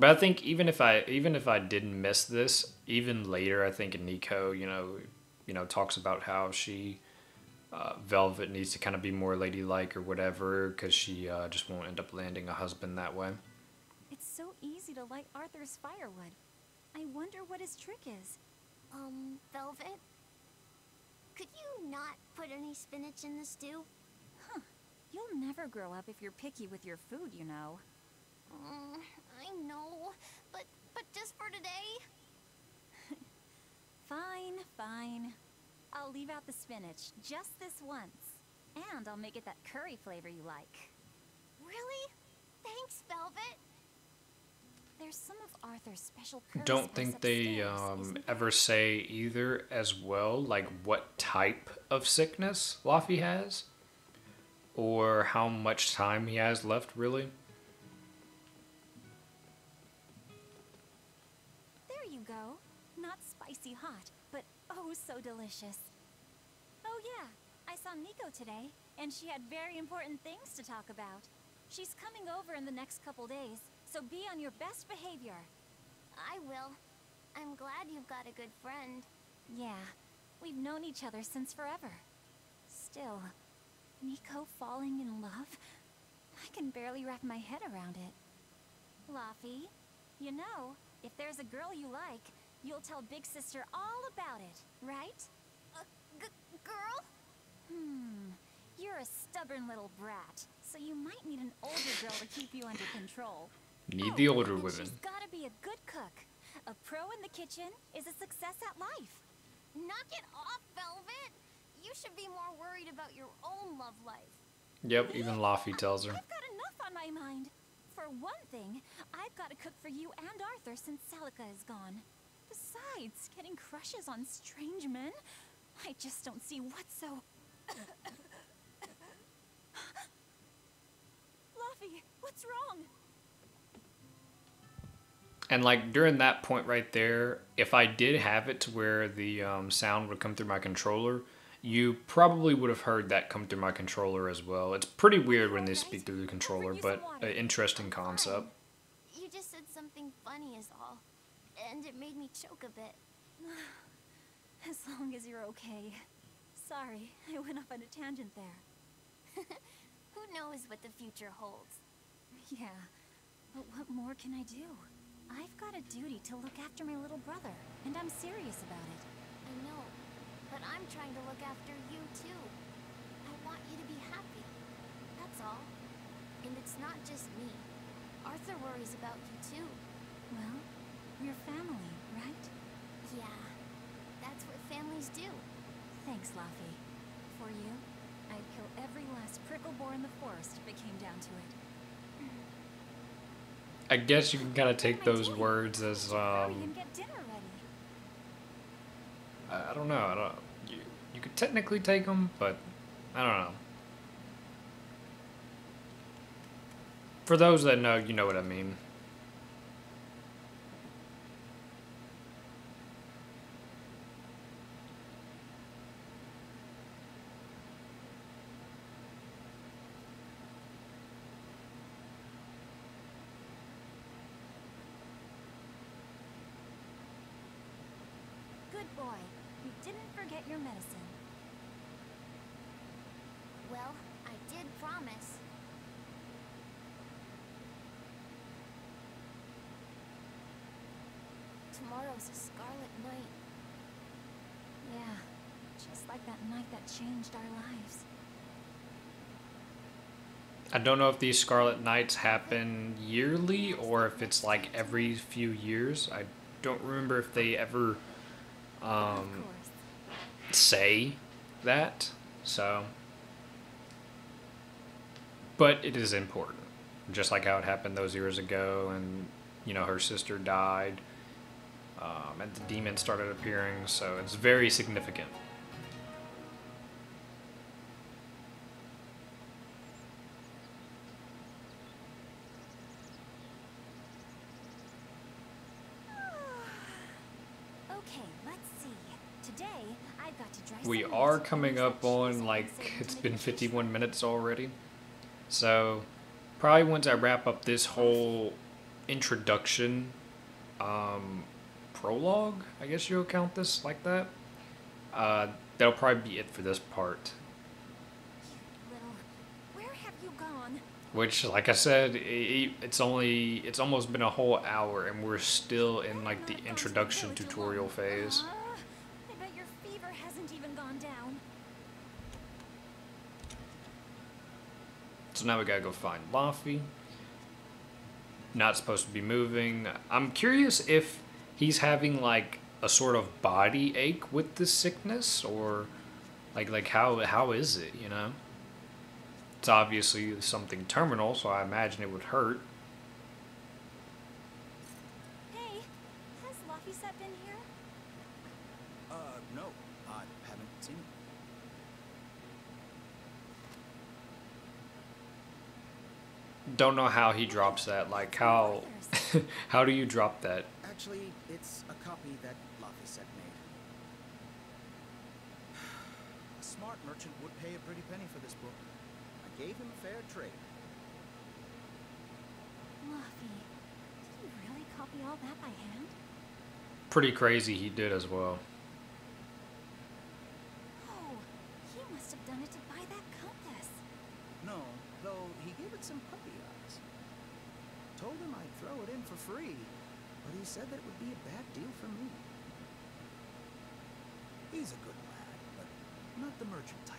But I think even if I didn't miss this, even later, I think Nico, talks about how she Velvet needs to kind of be more ladylike or whatever, because she just won't end up landing a husband that way. It's so easy to light Arthur's firewood. I wonder what his trick is. Velvet? Could you not put any spinach in the stew? Huh. You'll never grow up if you're picky with your food, you know. I know, but just for today? Fine. I'll leave out the spinach just this once. And I'll make it that curry flavor you like. Really? Thanks, Velvet. There's some of Arthur's special curry Don't spice think they upstairs, isn't there? ever say either as well, like what type of sickness Laffy has, or how much time he has left, really. There you go. Not spicy hot, but oh so delicious. Oh yeah, I saw Nico today, and she had very important things to talk about. She's coming over in the next couple days, so be on your best behavior. I will. I'm glad you've got a good friend. Yeah, we've known each other since forever. Still, Nico falling in love? I can barely wrap my head around it. Laffy, you know, if there's a girl you like, you'll tell Big Sister all about it, right? Girl? You're a stubborn little brat, so you might need an older girl to keep you under control. Need the older and women. She's gotta be a good cook. A pro in the kitchen is a success at life. Knock it off, Velvet! You should be more worried about your own love life. Yep, even Laffy tells her. I've got enough on my mind. For one thing, I've got to cook for you and Arthur since Celica is gone. Besides, getting crushes on strange men? I just don't see what's so... Laffy, what's wrong? And like during that point right there, if I did have it to where the sound would come through my controller, you probably would have heard that come through my controller as well. It's pretty weird when they speak through the controller, but an interesting concept. You just said something funny is all. And it made me choke a bit. As long as you're okay. Sorry, I went off on a tangent there. Who knows what the future holds? Yeah, but what more can I do? I've got a duty to look after my little brother, and I'm serious about it. I know, but I'm trying to look after you too. I want you to be happy. That's all. And it's not just me. Arthur worries about you too. Well, we're family, right? Yeah, that's what families do. Thanks, Laffy. For you, I'd kill every last prickle boar in the forest if it came down to it. I guess you can kind of take those words as Hurry and get dinner ready. I don't know. You could technically take them, but I don't know. For those that know, you know what I mean. Good boy. You didn't forget your medicine. Well, I did promise. Tomorrow's a scarlet night. Yeah, just like that night that changed our lives. I don't know if these Scarlet Nights happen yearly or if it's like every few years. I don't remember if they ever Of course. say that. So, but it is important. Just like how it happened those years ago, and her sister died, and the demon started appearing. So it's very significant. Okay, let's see. Today, I've got to dry We some are meat coming and up set cheese on and like save it's to been make a dish 51 for- minutes already. So probably once I wrap up this whole introduction prologue, I guess you'll count this like that. That'll probably be it for this part. Little, where have you gone? Which, like I said, it's almost been a whole hour, and we're still in like the introduction tutorial phase. I bet your fever hasn't even gone down. So now we gotta go find Laffy. Not supposed to be moving. I'm curious if he's having like a sort of body ache with this sickness, or like how is it, you know? It's obviously something terminal, so I imagine it would hurt. Hey, has Laffy been here? No. I haven't seen him. Don't know how he drops that. Like how how do you drop that? Actually, it's a copy that Laffy made. A smart merchant would pay a pretty penny for this book. I gave him a fair trade. Laffy, did he really copy all that by hand? Pretty crazy he did as well. Oh, he must have done it to buy that compass. No, though he gave it some puppy eyes. Told him I'd throw it in for free, but he said that it would be a bad deal for me. He's a good lad, but not the merchant type.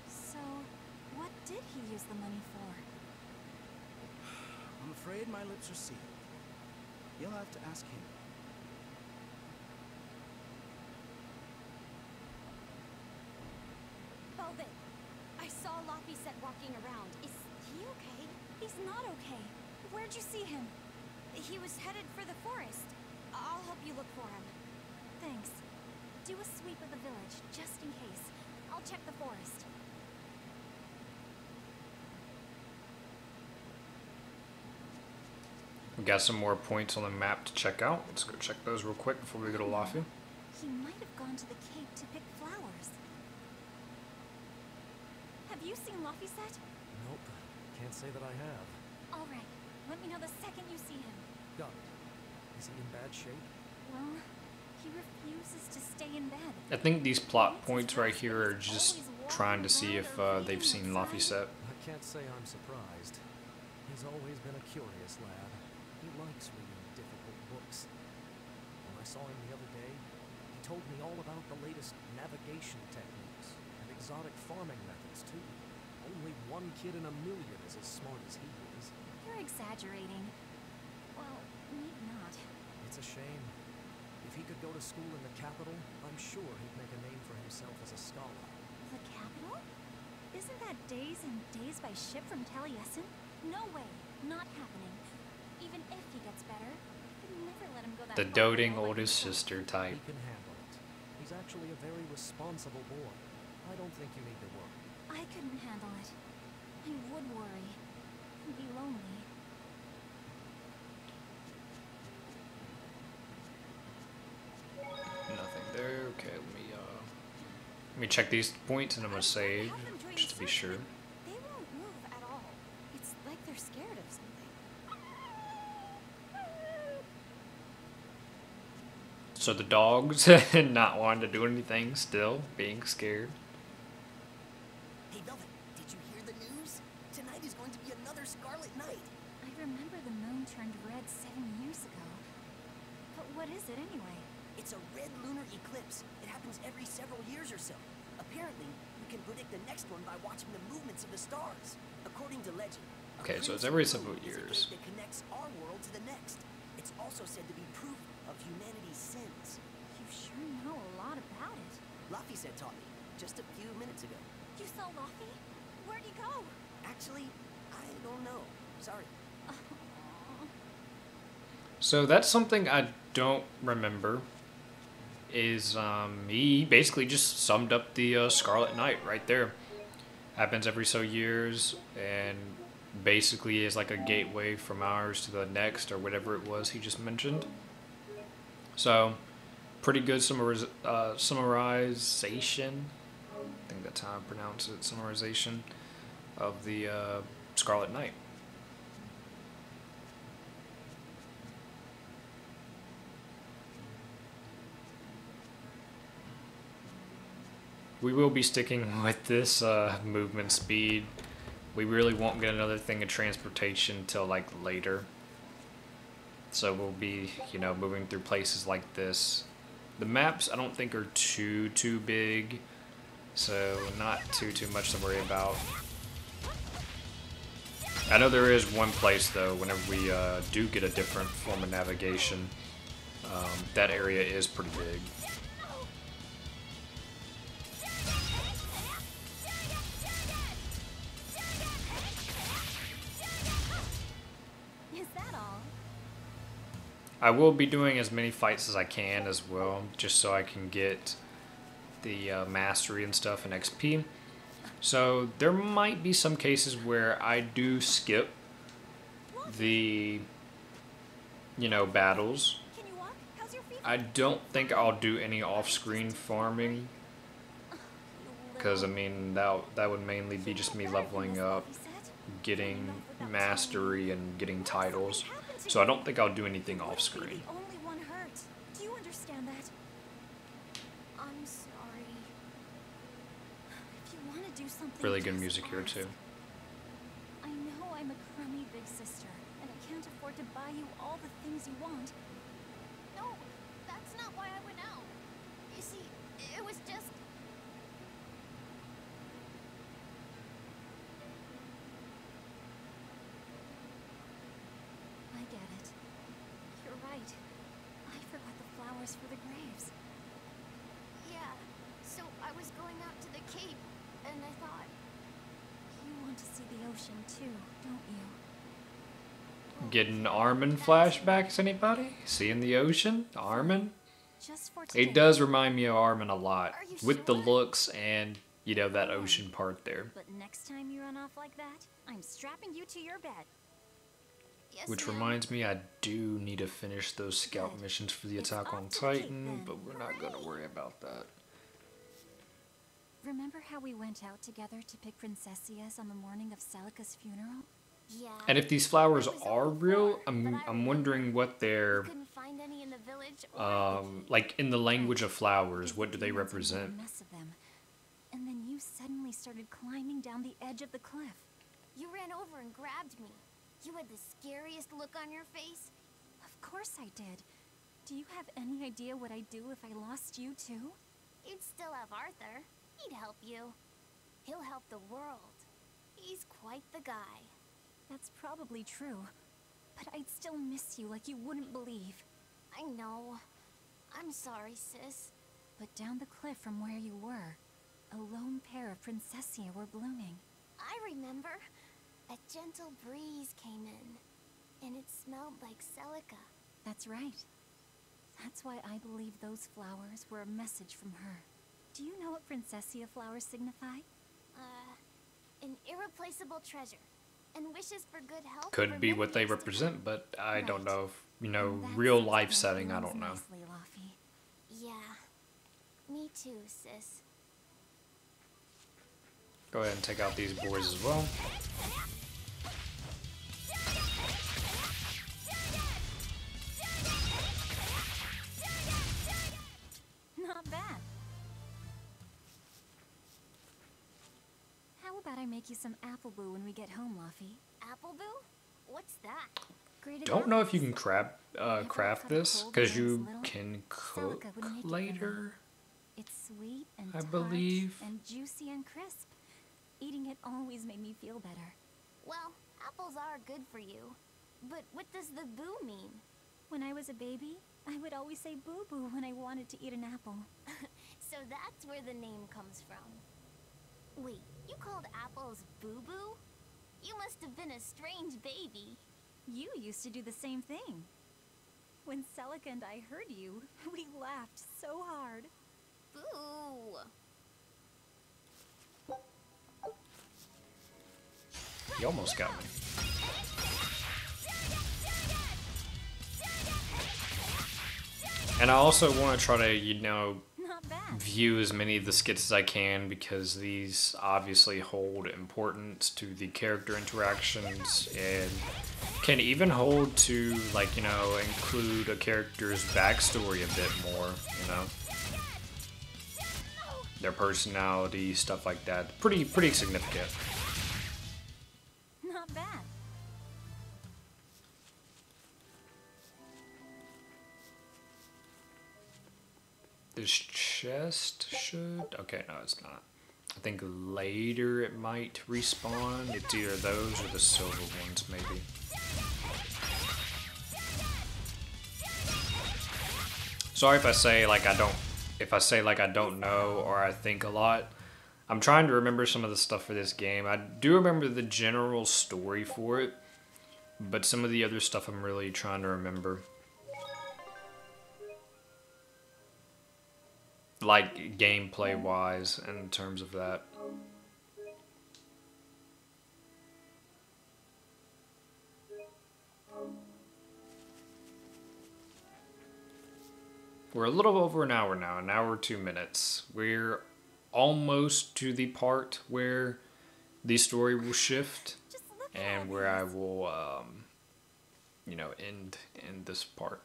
So, what did he use the money for? I'm afraid my lips are sealed. You'll have to ask him. Velvet, I saw Laffy walking around. Is he okay? He's not okay. Where'd you see him? He was headed for the forest. I'll help you look for him. Thanks. Do a sweep of the village, just in case. I'll check the forest. We got some more points on the map to check out. Let's go check those real quick before we go to Laffy. He might have gone to the cave to pick flowers. Have you seen Laffy? Nope. Can't say that I have. All right. Let me know the second you see him. Got it. Is he in bad shape? Well, he refuses to stay in bed. I think these plot points right here are just trying to see if they've seen Laffy. I can't say I'm surprised. He's always been a curious lad. He likes reading difficult books. When I saw him the other day, he told me all about the latest navigation techniques and exotic farming methods, too. Only one kid in a million is as smart as he is. You're exaggerating. Well, maybe not. It's a shame. If he could go to school in the capital, I'm sure he'd make a name for himself as a scholar. The capital? Isn't that days and days by ship from Taliesin? No way. Not happening. Even if he gets better, I'd never let him go that The far doting without oldest letting him sister He type. can handle it. He's actually a very responsible boy. I don't think you need to worry. I couldn't handle it. I would worry. And be lonely. Nothing there. Okay, let me check these points and I'm gonna save just to be sure. They won't move at all. It's like they're scared of something. So the dogs not wanting to do anything, still being scared. Hey, Velvet, did you hear the news? Tonight is going to be another Scarlet Night. I remember the moon turned red 7 years ago. But what is it anyway? It's a red lunar eclipse. It happens every several years or so. Apparently, you can predict the next one by watching the movements of the stars. According to legend. Okay, so it's every several Is a years. gate that connects our world to the next. It's also said to be proof of humanity's sins. You sure know a lot about it. Laffy taught me just a few minutes ago. You saw Laffy? Where'd he go? Actually, I don't know. Sorry. So that's something I don't remember. Is he basically just summed up the Scarlet Knight right there. Happens every so years and basically is like a gateway from ours to the next or whatever it was he just mentioned. So pretty good summarization. I think that's how I pronounce it. Summarization of the Scarlet Knight. we will be sticking with this movement speed. We really won't get another thing of transportation until like later. So we'll be, you know, moving through places like this. The maps I don't think are too big, so not too much to worry about. I know there is one place though, whenever we do get a different form of navigation, that area is pretty big. Is that all? I will be doing as many fights as I can as well, just so I can get the mastery and stuff and XP. So there might be some cases where I do skip the, you know, battles. Can you walk? How's your feet? I don't think I'll do any off-screen farming, because I mean that would mainly be just me leveling up, getting mastery, and getting titles. So I don't think I'll do anything off-screen. The only one hurt. Do you understand that? I'm sorry. If you want to do something, Really good just music here ask. too. I know I'm a crummy big sister, and I can't afford to buy you all the things you want. No, that's not why I went out. You see, it was just... I get it. You're right. I forgot the flowers for the graves. Yeah, so I was going out to the cape, and I thought... You want to see the ocean too, don't you? Getting Armin flashbacks, anybody? Seeing the ocean? Armin? Just for today. It does remind me of Armin a lot, Are you with the sure? looks and, you know, that ocean part there. But next time you run off like that, I'm strapping you to your bed. Yes, Which ma'am. reminds me, I do need to finish those scout missions for the It's Attack on off to the Cape, Titan, then. but we're not going to worry about that. Remember how we went out together to pick princessias on the morning of Celica's funeral? Yeah. And if these flowers are real, I'm wondering what they're, Couldn't find any in the village or like in the language of flowers, what do they represent? A mess of them. And then you suddenly started climbing down the edge of the cliff. You ran over and grabbed me. You had the scariest look on your face. Of course I did. Do you have any idea what I'd do if I lost you too? You'd still have Arthur. He'd help you. He'll help the world. He's quite the guy. That's probably true. But I'd still miss you like you wouldn't believe. I know. I'm sorry, sis. But down the cliff from where you were, a lone pair of princessia were blooming. I remember. A gentle breeze came in, and it smelled like Celica. That's right. That's why I believe those flowers were a message from her. Do you know what princessia flowers signify? An irreplaceable treasure. And wishes for good health. Could for be many what they years to represent, but I don't Right. know if, you know, And that real sounds life like setting, I blooms don't know. nicely, Luffy. Yeah. Me too, sis. Go ahead and take out these boys as well. Not bad. How about I make you some apple boo when we get home, Luffy? Apple Boo? What's that? Grated Don't know if you apples. can craft this, because you can cook Celica would make it for later. It's sweet and I tart believe. and juicy and crisp. Eating it always made me feel better. Well, apples are good for you. But what does the boo mean? When I was a baby, I would always say boo-boo when I wanted to eat an apple. So that's where the name comes from. Wait, you called apples boo-boo? You must have been a strange baby. You used to do the same thing. When Celica and I heard you, we laughed so hard. Boo! You almost got me. And I also want to try to, you know, Not bad. view as many of the skits as I can, because these obviously hold importance to the character interactions and can even hold to, like, you know, include a character's backstory a bit more, you know. their personality, stuff like that. Pretty significant. Not bad. This chest should... Okay, no, it's not. I think later it might respawn. It's either those or the silver ones, maybe. Sorry if I say like I don't... If I say like I don't know or I think a lot. I'm trying to remember some of the stuff for this game. I do remember the general story for it, but some of the other stuff I'm really trying to remember. Like gameplay wise in terms of that. We're a little over an hour now, an hour 2 minutes. We're almost to the part where the story will shift and where I will, you know, end this part.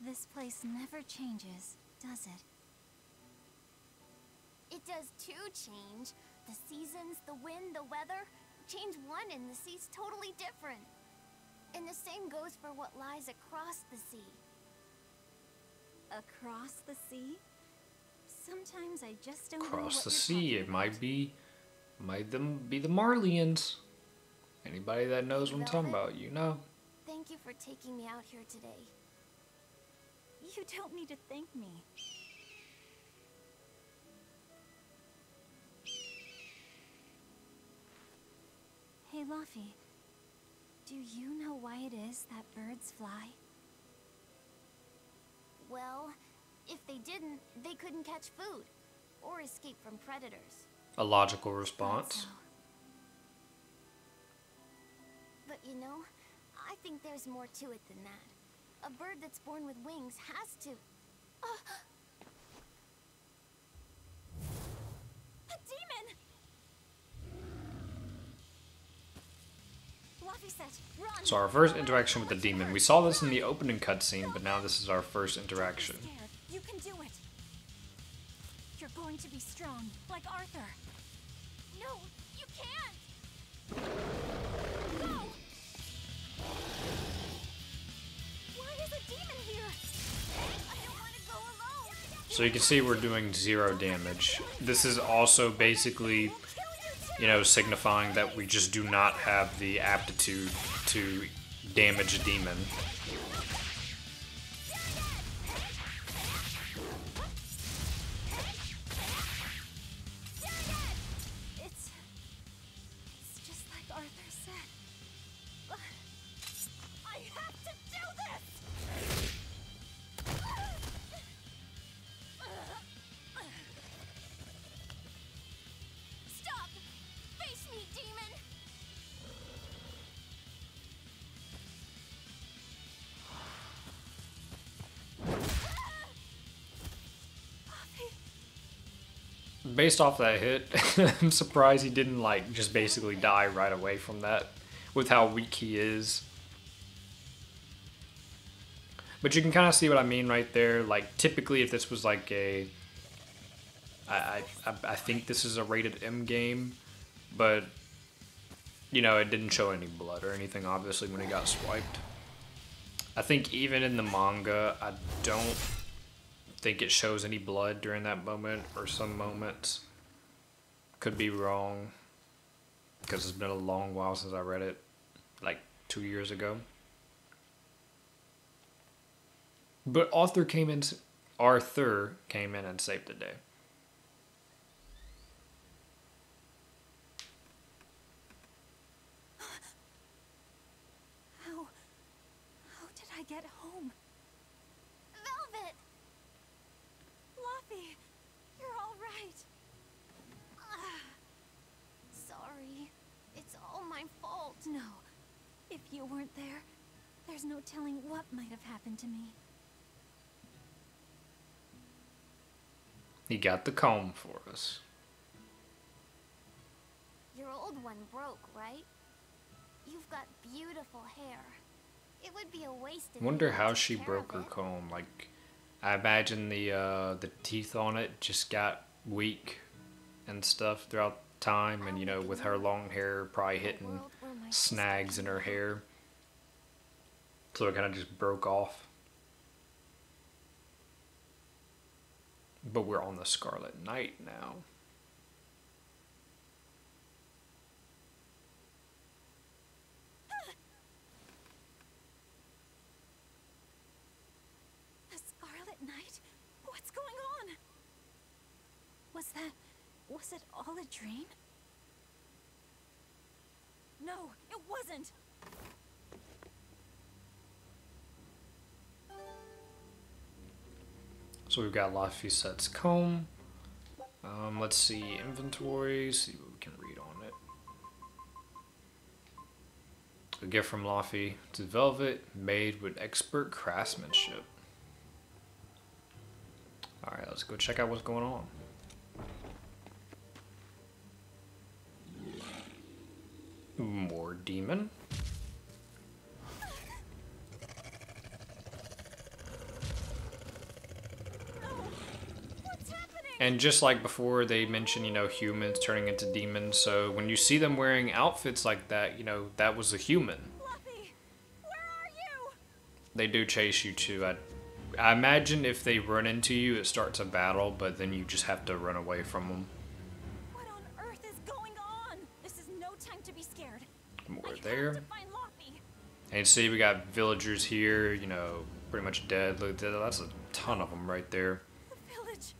This place never changes, does it? It does too change. The seasons, the wind, the weather. Change one and the sea's totally different. And the same goes for what lies across the sea. Across the sea? Sometimes I just don't know Across what the you're sea, talking it might be them be the Marlians. Anybody that knows what I'm talking about, you know. Thank you for taking me out here today. You don't need to thank me. Hey, Luffy. Do you know why it is that birds fly? Well, if they didn't, they couldn't catch food or escape from predators. A logical response. But you know, I think there's more to it than that. A bird that's born with wings has to... A demon! Luffy said, run! So our first interaction with the demon. We saw this in the opening cutscene, but now this is our first interaction. Don't be scared. You can do it. You're going to be strong, like Arthur. No, you can't! Go! Why is a demon here? I don't want to go alone! So you can see we're doing 0 damage. This is also basically, you know, signifying that we just do not have the aptitude to damage a demon. It's just like Arthur said. I have to do this! Stop! Face me, demon! Based off that hit, I'm surprised he didn't like just basically die right away from that with how weak he is. But you can kind of see what I mean right there. Like typically if this was like a I think this is a rated M game, but you know, it didn't show any blood or anything obviously when he got swiped. I think even in the manga, I don't think it shows any blood during that moment or some moments. Could be wrong because it's been a long while since I read it, like 2 years ago. But Arthur came in and saved the day. How did I get home? Velvet! Luffy, you're all right. Sorry. It's all my fault. No, if you weren't there, there's no telling what might have happened to me. He got the comb for us. Your old one broke, right? You've got beautiful hair. It would be a waste if Wonder you didn't how take she care broke her of it. comb. Like, I imagine the teeth on it just got weak and stuff throughout time, and you know, with her long hair probably hitting snags in her hair, so it kind of just broke off. But we're on the Scarlet Knight now. The Scarlet Knight? What's going on? Was it all a dream? No, it wasn't. So we've got Lafayette's comb. Let's see inventory, see what we can read on it. A gift from Lafayette to Velvet, made with expert craftsmanship. Alright, let's go check out what's going on. More demon. And just like before, they mentioned, you know, humans turning into demons. So when you see them wearing outfits like that, you know, that was a human. Fluffy, where are you? They do chase you too. I imagine if they run into you, it starts a battle, but then you just have to run away from them. What on earth is going on? This is no time to be scared. More there. To find Loppy. And see, we got villagers here, you know, pretty much dead. Look, that's a ton of them right there. The village.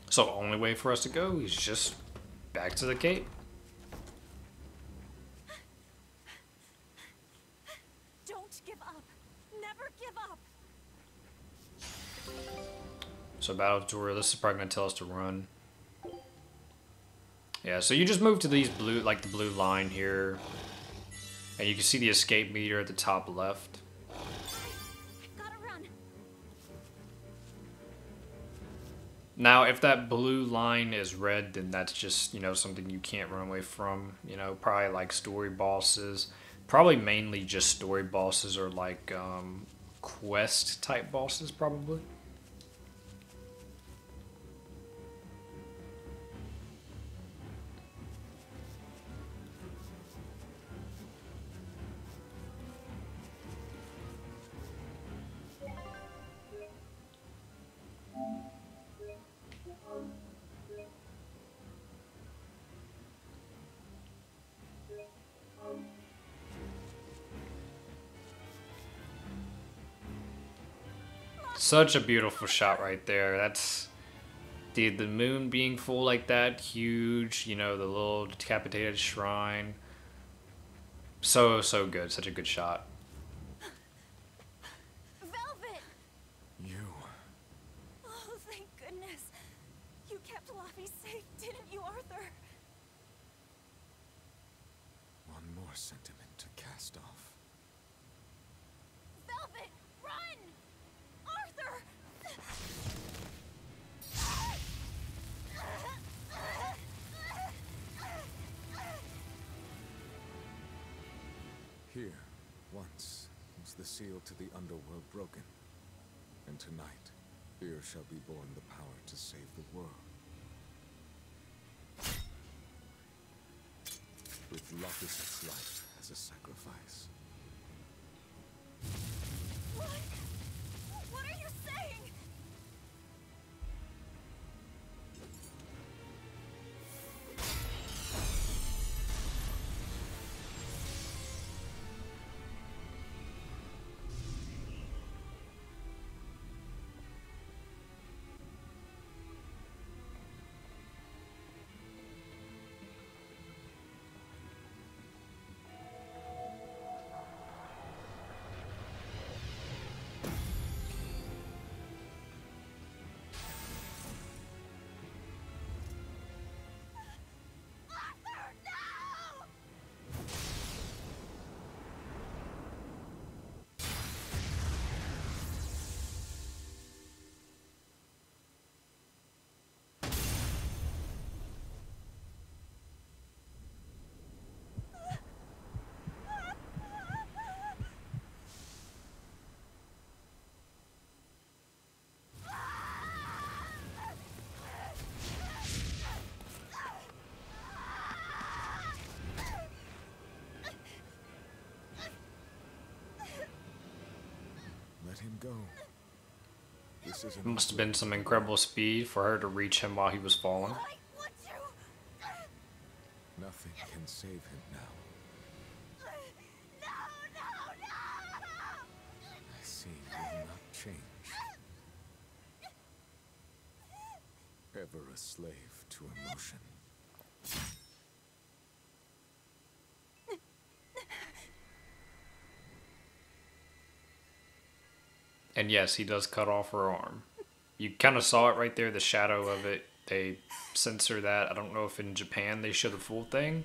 So only way for us to go is just back to the cape. Don't give up. Never give up. So battle tour, this is probably gonna tell us to run. Yeah, so you just move to these blue, like the blue line here. And you can see the escape meter at the top left. Gotta run. Now, if that blue line is red, then that's just, you know, something you can't run away from. You know, probably like story bosses. Probably mainly just story bosses or like quest type bosses, probably. Such a beautiful shot right there. That's the moon being full like that, huge, you know, the little decapitated shrine. So good. Such a good shot. Velvet! You. Oh, thank goodness. You kept Loppy safe, didn't you, Arthur? One more sentiment to cast off. Velvet, run! Arthur! Here, once, was the seal to the underworld broken. And tonight, here shall be born the power to save the world. With Lopus's life as a sacrifice. What? What are you saying? him go. This isn't Must have been some incredible speed for her to reach him while he was falling. Nothing can save him now. I see you will not change. Ever a slave to emotion. And yes, he does cut off her arm. You kind of saw it right there, the shadow of it. They censor that. I don't know if in Japan they show the full thing,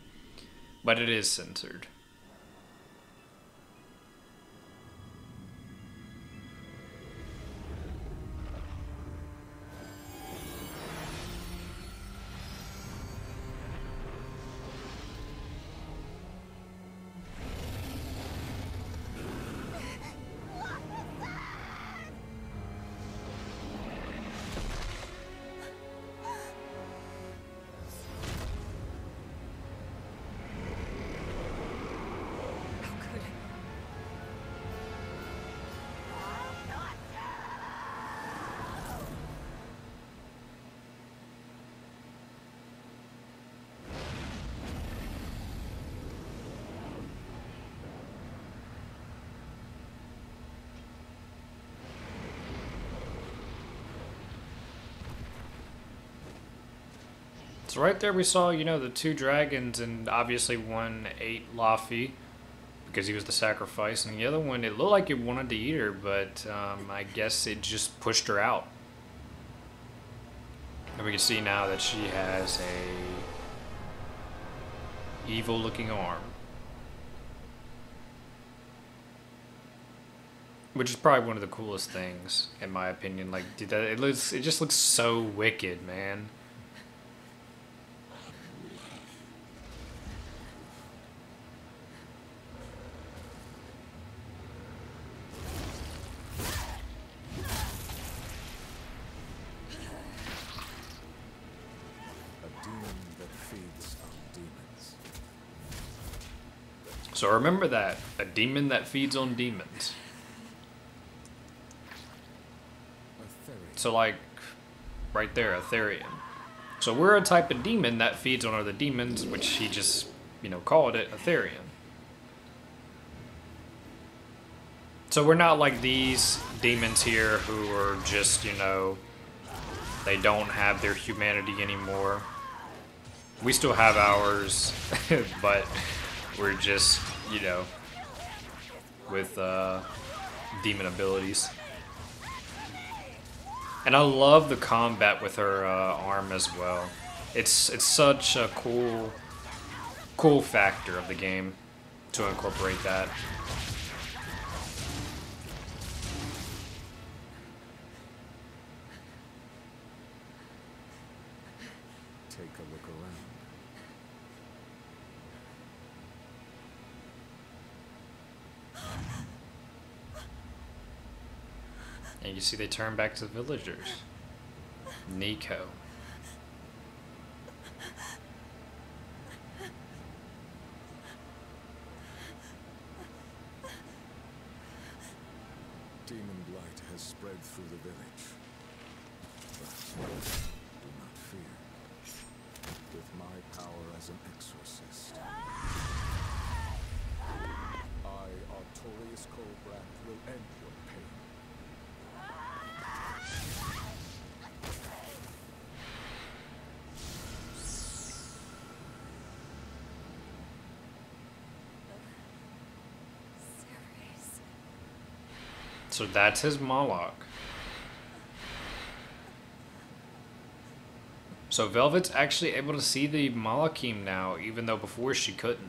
but it is censored. So right there we saw, you know, the two dragons, and obviously one ate Laffy because he was the sacrifice, and the other one, it looked like it wanted to eat her, but I guess it just pushed her out. And we can see now that she has a evil looking arm. Which is probably one of the coolest things, in my opinion. Like, dude, it just looks so wicked, man. So remember that, a demon that feeds on demons. So like, right there, Aetherian. So we're a type of demon that feeds on other demons, which he just, you know, called it Aetherian. So we're not like these demons here who are just, you know, they don't have their humanity anymore. We still have ours, but we're just, you know, with demon abilities. And I love the combat with her arm as well. It's such a cool factor of the game to incorporate that. Take a look around. And you see they turn back to the villagers. Nico. Demon blight has spread through the village. But do not fear. With my power as an exorcist, I, Artorius Colbrand, will end your pain. So that's his Moloch. So Velvet's actually able to see the Malachim now, even though before she couldn't.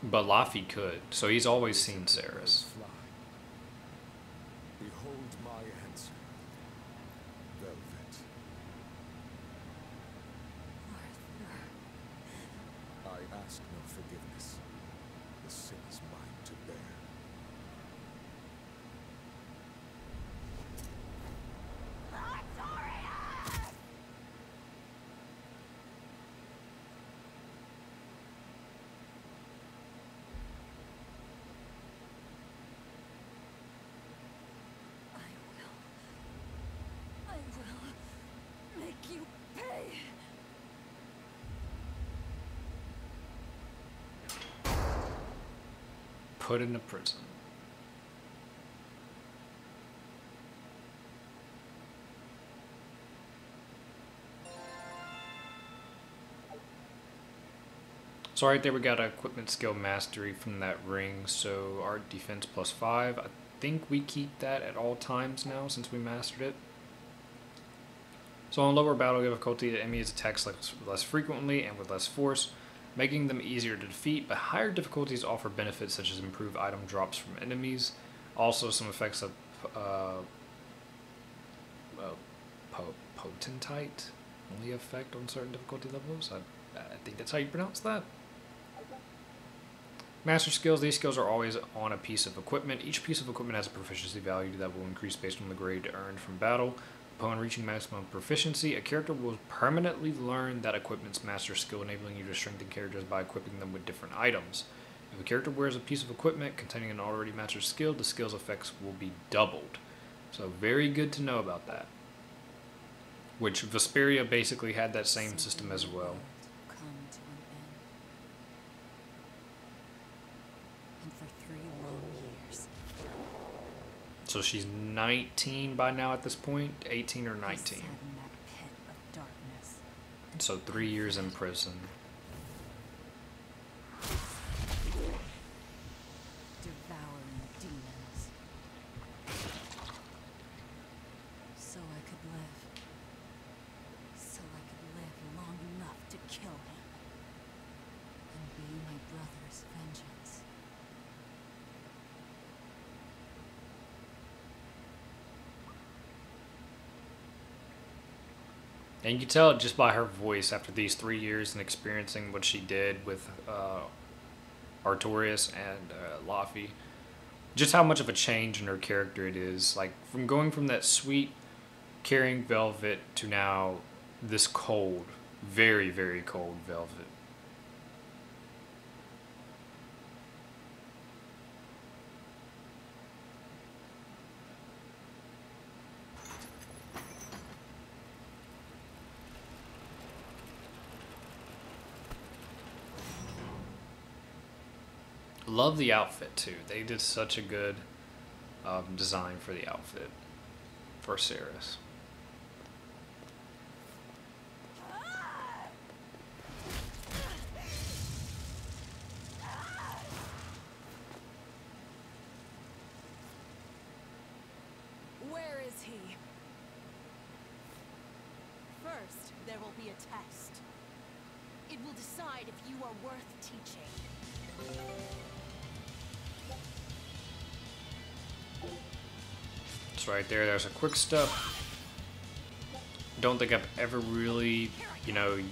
But Laffy could, so he's always seen Ceres. Behold my answer, Velvet. I ask no forgiveness. The sin is mine to bear. put into prison. So right there we got equipment skill mastery from that ring. So our defense +5. I think we keep that at all times now since we mastered it. So on lower battle difficulty, the enemies attacks less frequently and with less force, making them easier to defeat, but higher difficulties offer benefits such as improved item drops from enemies. Also some effects of potentite only effect on certain difficulty levels. I think that's how you pronounce that. Master skills. These skills are always on a piece of equipment. Each piece of equipment has a proficiency value that will increase based on the grade earned from battle. Upon reaching maximum proficiency, a character will permanently learn that equipment's master skill, enabling you to strengthen characters by equipping them with different items. If a character wears a piece of equipment containing an already mastered skill, the skill's effects will be doubled. So very good to know about that. Which Vesperia basically had that same system as well. So she's 19 by now at this point, 18 or 19. So 3 years in prison. Devouring demons. So I could live. So I could live long enough to kill him. And be my brother's vengeance. And you can tell it just by her voice after these 3 years and experiencing what she did with Artorias and Laffy. Just how much of a change in her character it is. Like, from going from that sweet, caring Velvet to now this cold, very, very cold Velvet. Love the outfit too. They did such a good design for the outfit for Ceres. Where is he? First, there will be a test. It will decide if you are worth teaching. It's right there. There's a quick step. Don't think I've ever really,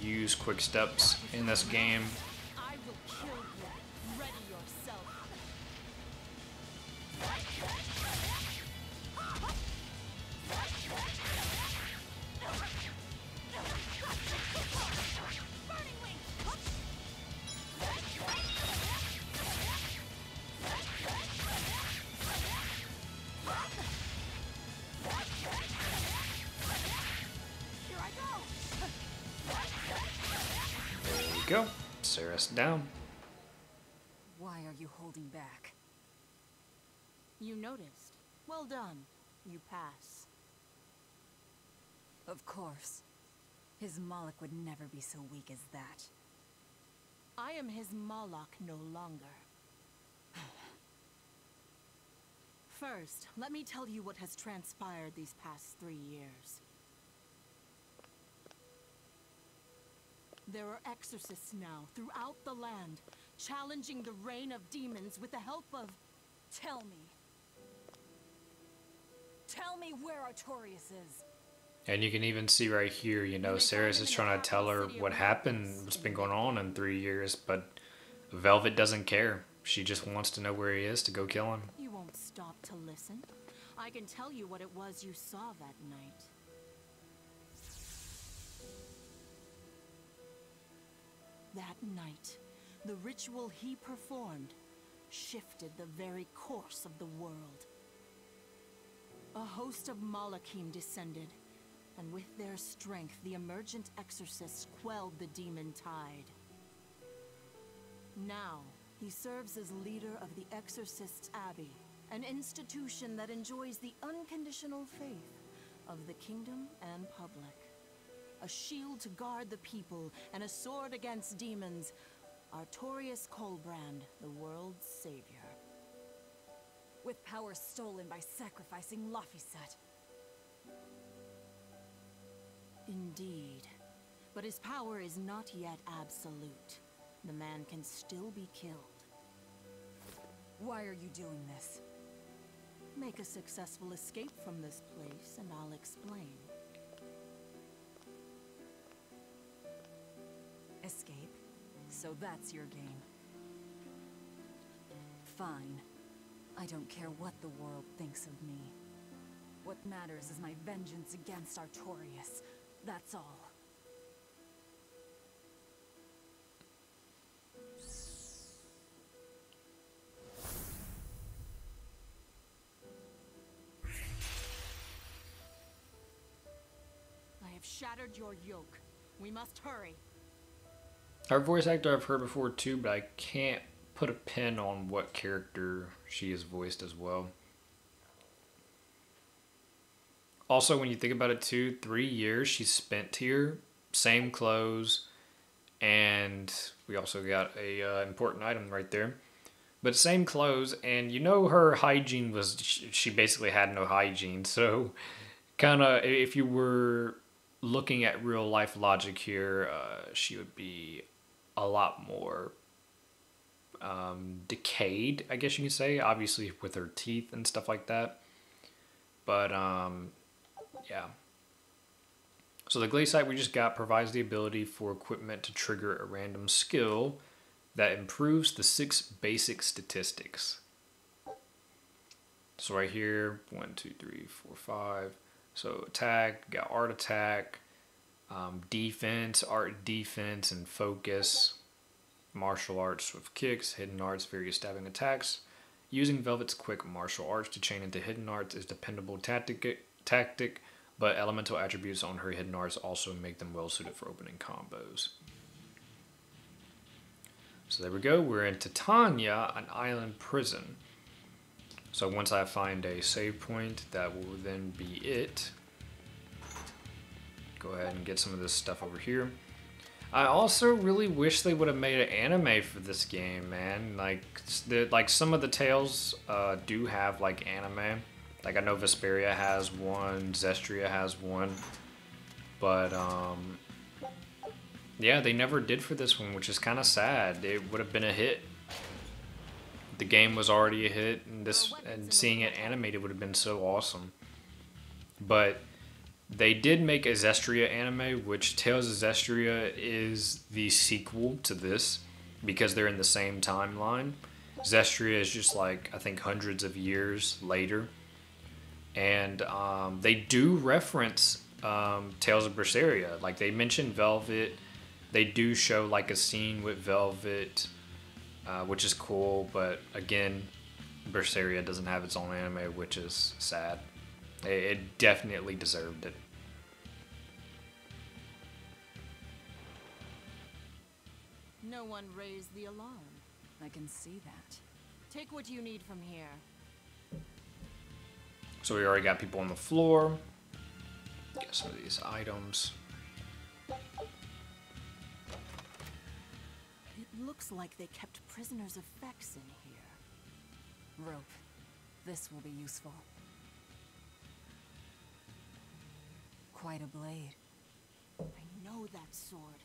used quick steps in this game. I will kill you. Ready yourself. Go. Ceres down. Why are you holding back? You noticed. Well done. You pass. Of course. His Moloch would never be so weak as that. I am his Moloch no longer. First, let me tell you what has transpired these past 3 years. There are exorcists now throughout the land, challenging the reign of demons with the help of... Tell me. Tell me where Artorias is. And you can even see right here, Ceres is trying to tell her what happened, what's been going on in 3 years, but Velvet doesn't care. She just wants to know where he is to go kill him. You won't stop to listen. I can tell you what it was you saw that night. That night, the ritual he performed shifted the very course of the world. A host of Malachim descended, and with their strength, the emergent exorcists quelled the demon tide. Now, He serves as leader of the Exorcists' Abbey, an institution that enjoys the unconditional faith of the kingdom and public. A shield to guard the people and a sword against demons, Artorius Colbrand, the world's savior. With power stolen by sacrificing Laphicet. Indeed. But his power is not yet absolute. The man can still be killed. Why are you doing this? Make a successful escape from this place, and I'll explain. Escape? So that's your game. Fine. I don't care what the world thinks of me. What matters is my vengeance against Artorius. That's all. I have shattered your yoke. We must hurry. Our voice actor I've heard before too, but I can't put a pin on what character she is voiced as well. Also, when you think about it too, 3 years she spent here, same clothes, and we also got a important item right there. But same clothes, and you know her hygiene was, she basically had no hygiene. So kind of, if you were looking at real life logic here, she would be a lot more decayed, I guess you could say, obviously with her teeth and stuff like that. But yeah. So the glaciite we just got provides the ability for equipment to trigger a random skill that improves the 6 basic statistics. So right here, 1, 2, 3, 4, 5. So attack, got art attack, defense, art defense, and focus. Martial arts, swift kicks, hidden arts, various stabbing attacks. Using Velvet's quick martial arts to chain into hidden arts is dependable tactic, but elemental attributes on her hidden arts also make them well suited for opening combos. So there we go, we're in Titania, an island prison. So once I find a save point, that will then be it. Go ahead and get some of this stuff over here. I also really wish they would have made an anime for this game, man. Like some of the tales do have like anime. Like I know Berseria has one, Zestria has one, but yeah, they never did for this one, which is kind of sad. It would have been a hit. The game was already a hit, and seeing it animated would have been so awesome. But they did make a Zestria anime, which Tales of Zestria is the sequel to this because they're in the same timeline. Zestria is just like, I think, hundreds of years later. And they do reference Tales of Berseria. Like, they mention Velvet. They do show like a scene with Velvet, which is cool. But again, Berseria doesn't have its own anime, which is sad. It definitely deserved it. No one raised the alarm. I can see that. Take what you need from here. So we already got people on the floor. Get some of these items. It looks like they kept prisoners' effects in here. Rope. This will be useful. Quite a blade. I know that sword.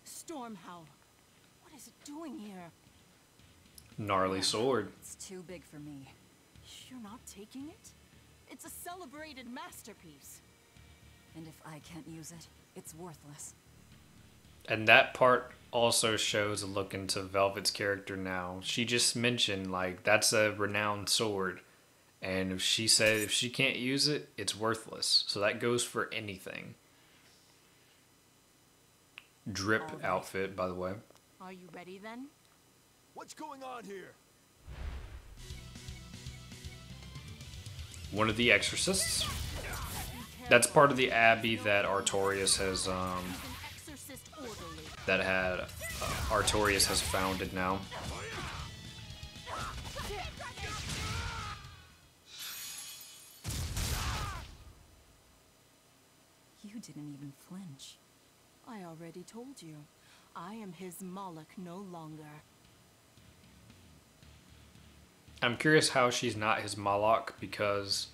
Stormhowl. What is it doing here? Gnarly sword. It's too big for me. You're not taking it? It's a celebrated masterpiece. And if I can't use it, it's worthless. And that part also shows a look into Velvet's character now. She just mentioned, like, that's a renowned sword. And if she said if she can't use it, it's worthless. So that goes for anything. Drip outfit, by the way. Are you ready then? What's going on here? One of the exorcists. That's part of the abbey that Artorius has Artorius has founded now. didn't even flinch. I already told you. I am his Moloch no longer. I'm curious how she's not his Moloch, because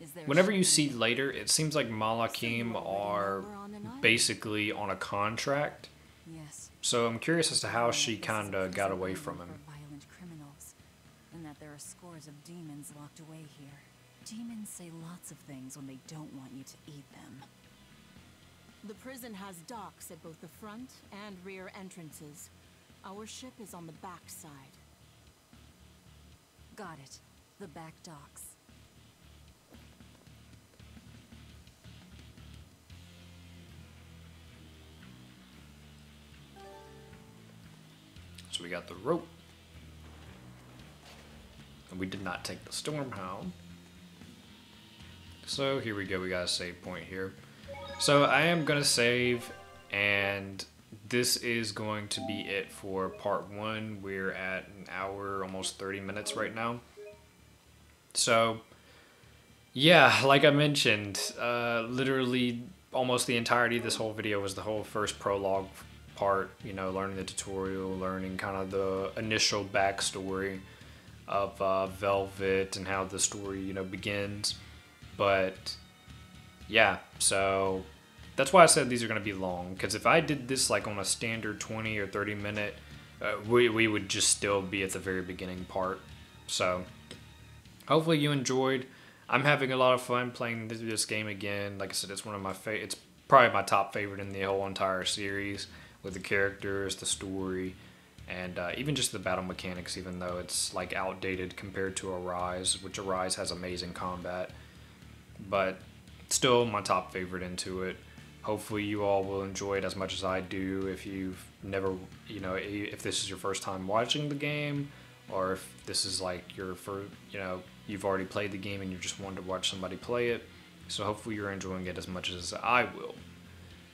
Is there a whenever you ship see near? later, it seems like Malachim So you already know are we're on an island. basically on a contract. Yes. So I'm curious as to how Knowing she that this is a kind of got prison away island from him. for violent criminals, and that there are scores of demons locked away here. Demons say lots of things when they don't want you to eat them. The prison has docks at both the front and rear entrances. Our ship is on the back side. Got it. The back docks. So we got the rope. And we did not take the Stormhound. So here we go, we got a save point here. So I am going to save, and this is going to be it for part 1. We're at an hour, almost 30 minutes right now. So, yeah, like I mentioned, literally almost the entirety of this whole video was the whole first prologue part, you know, learning the tutorial, learning kind of the initial backstory of Velvet and how the story, you know, begins. But yeah, so that's why I said these are going to be long, because if I did this like on a standard 20 or 30 minute, we would just still be at the very beginning part. So hopefully you enjoyed. I'm having a lot of fun playing this game again. Like I said, it's one of my it's probably my top favorite in the whole entire series, with the characters, the story, and even just the battle mechanics, even though it's like outdated compared to Arise, which Arise has amazing combat. But still my top favorite into it. Hopefully you all will enjoy it as much as I do. If you've never, you know, if this is your first time watching the game, or if this is like your first, you know, you've already played the game and you just wanted to watch somebody play it. So hopefully you're enjoying it as much as I will.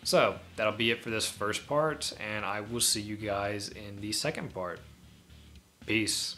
So that'll be it for this first part, and I will see you guys in the second part. Peace.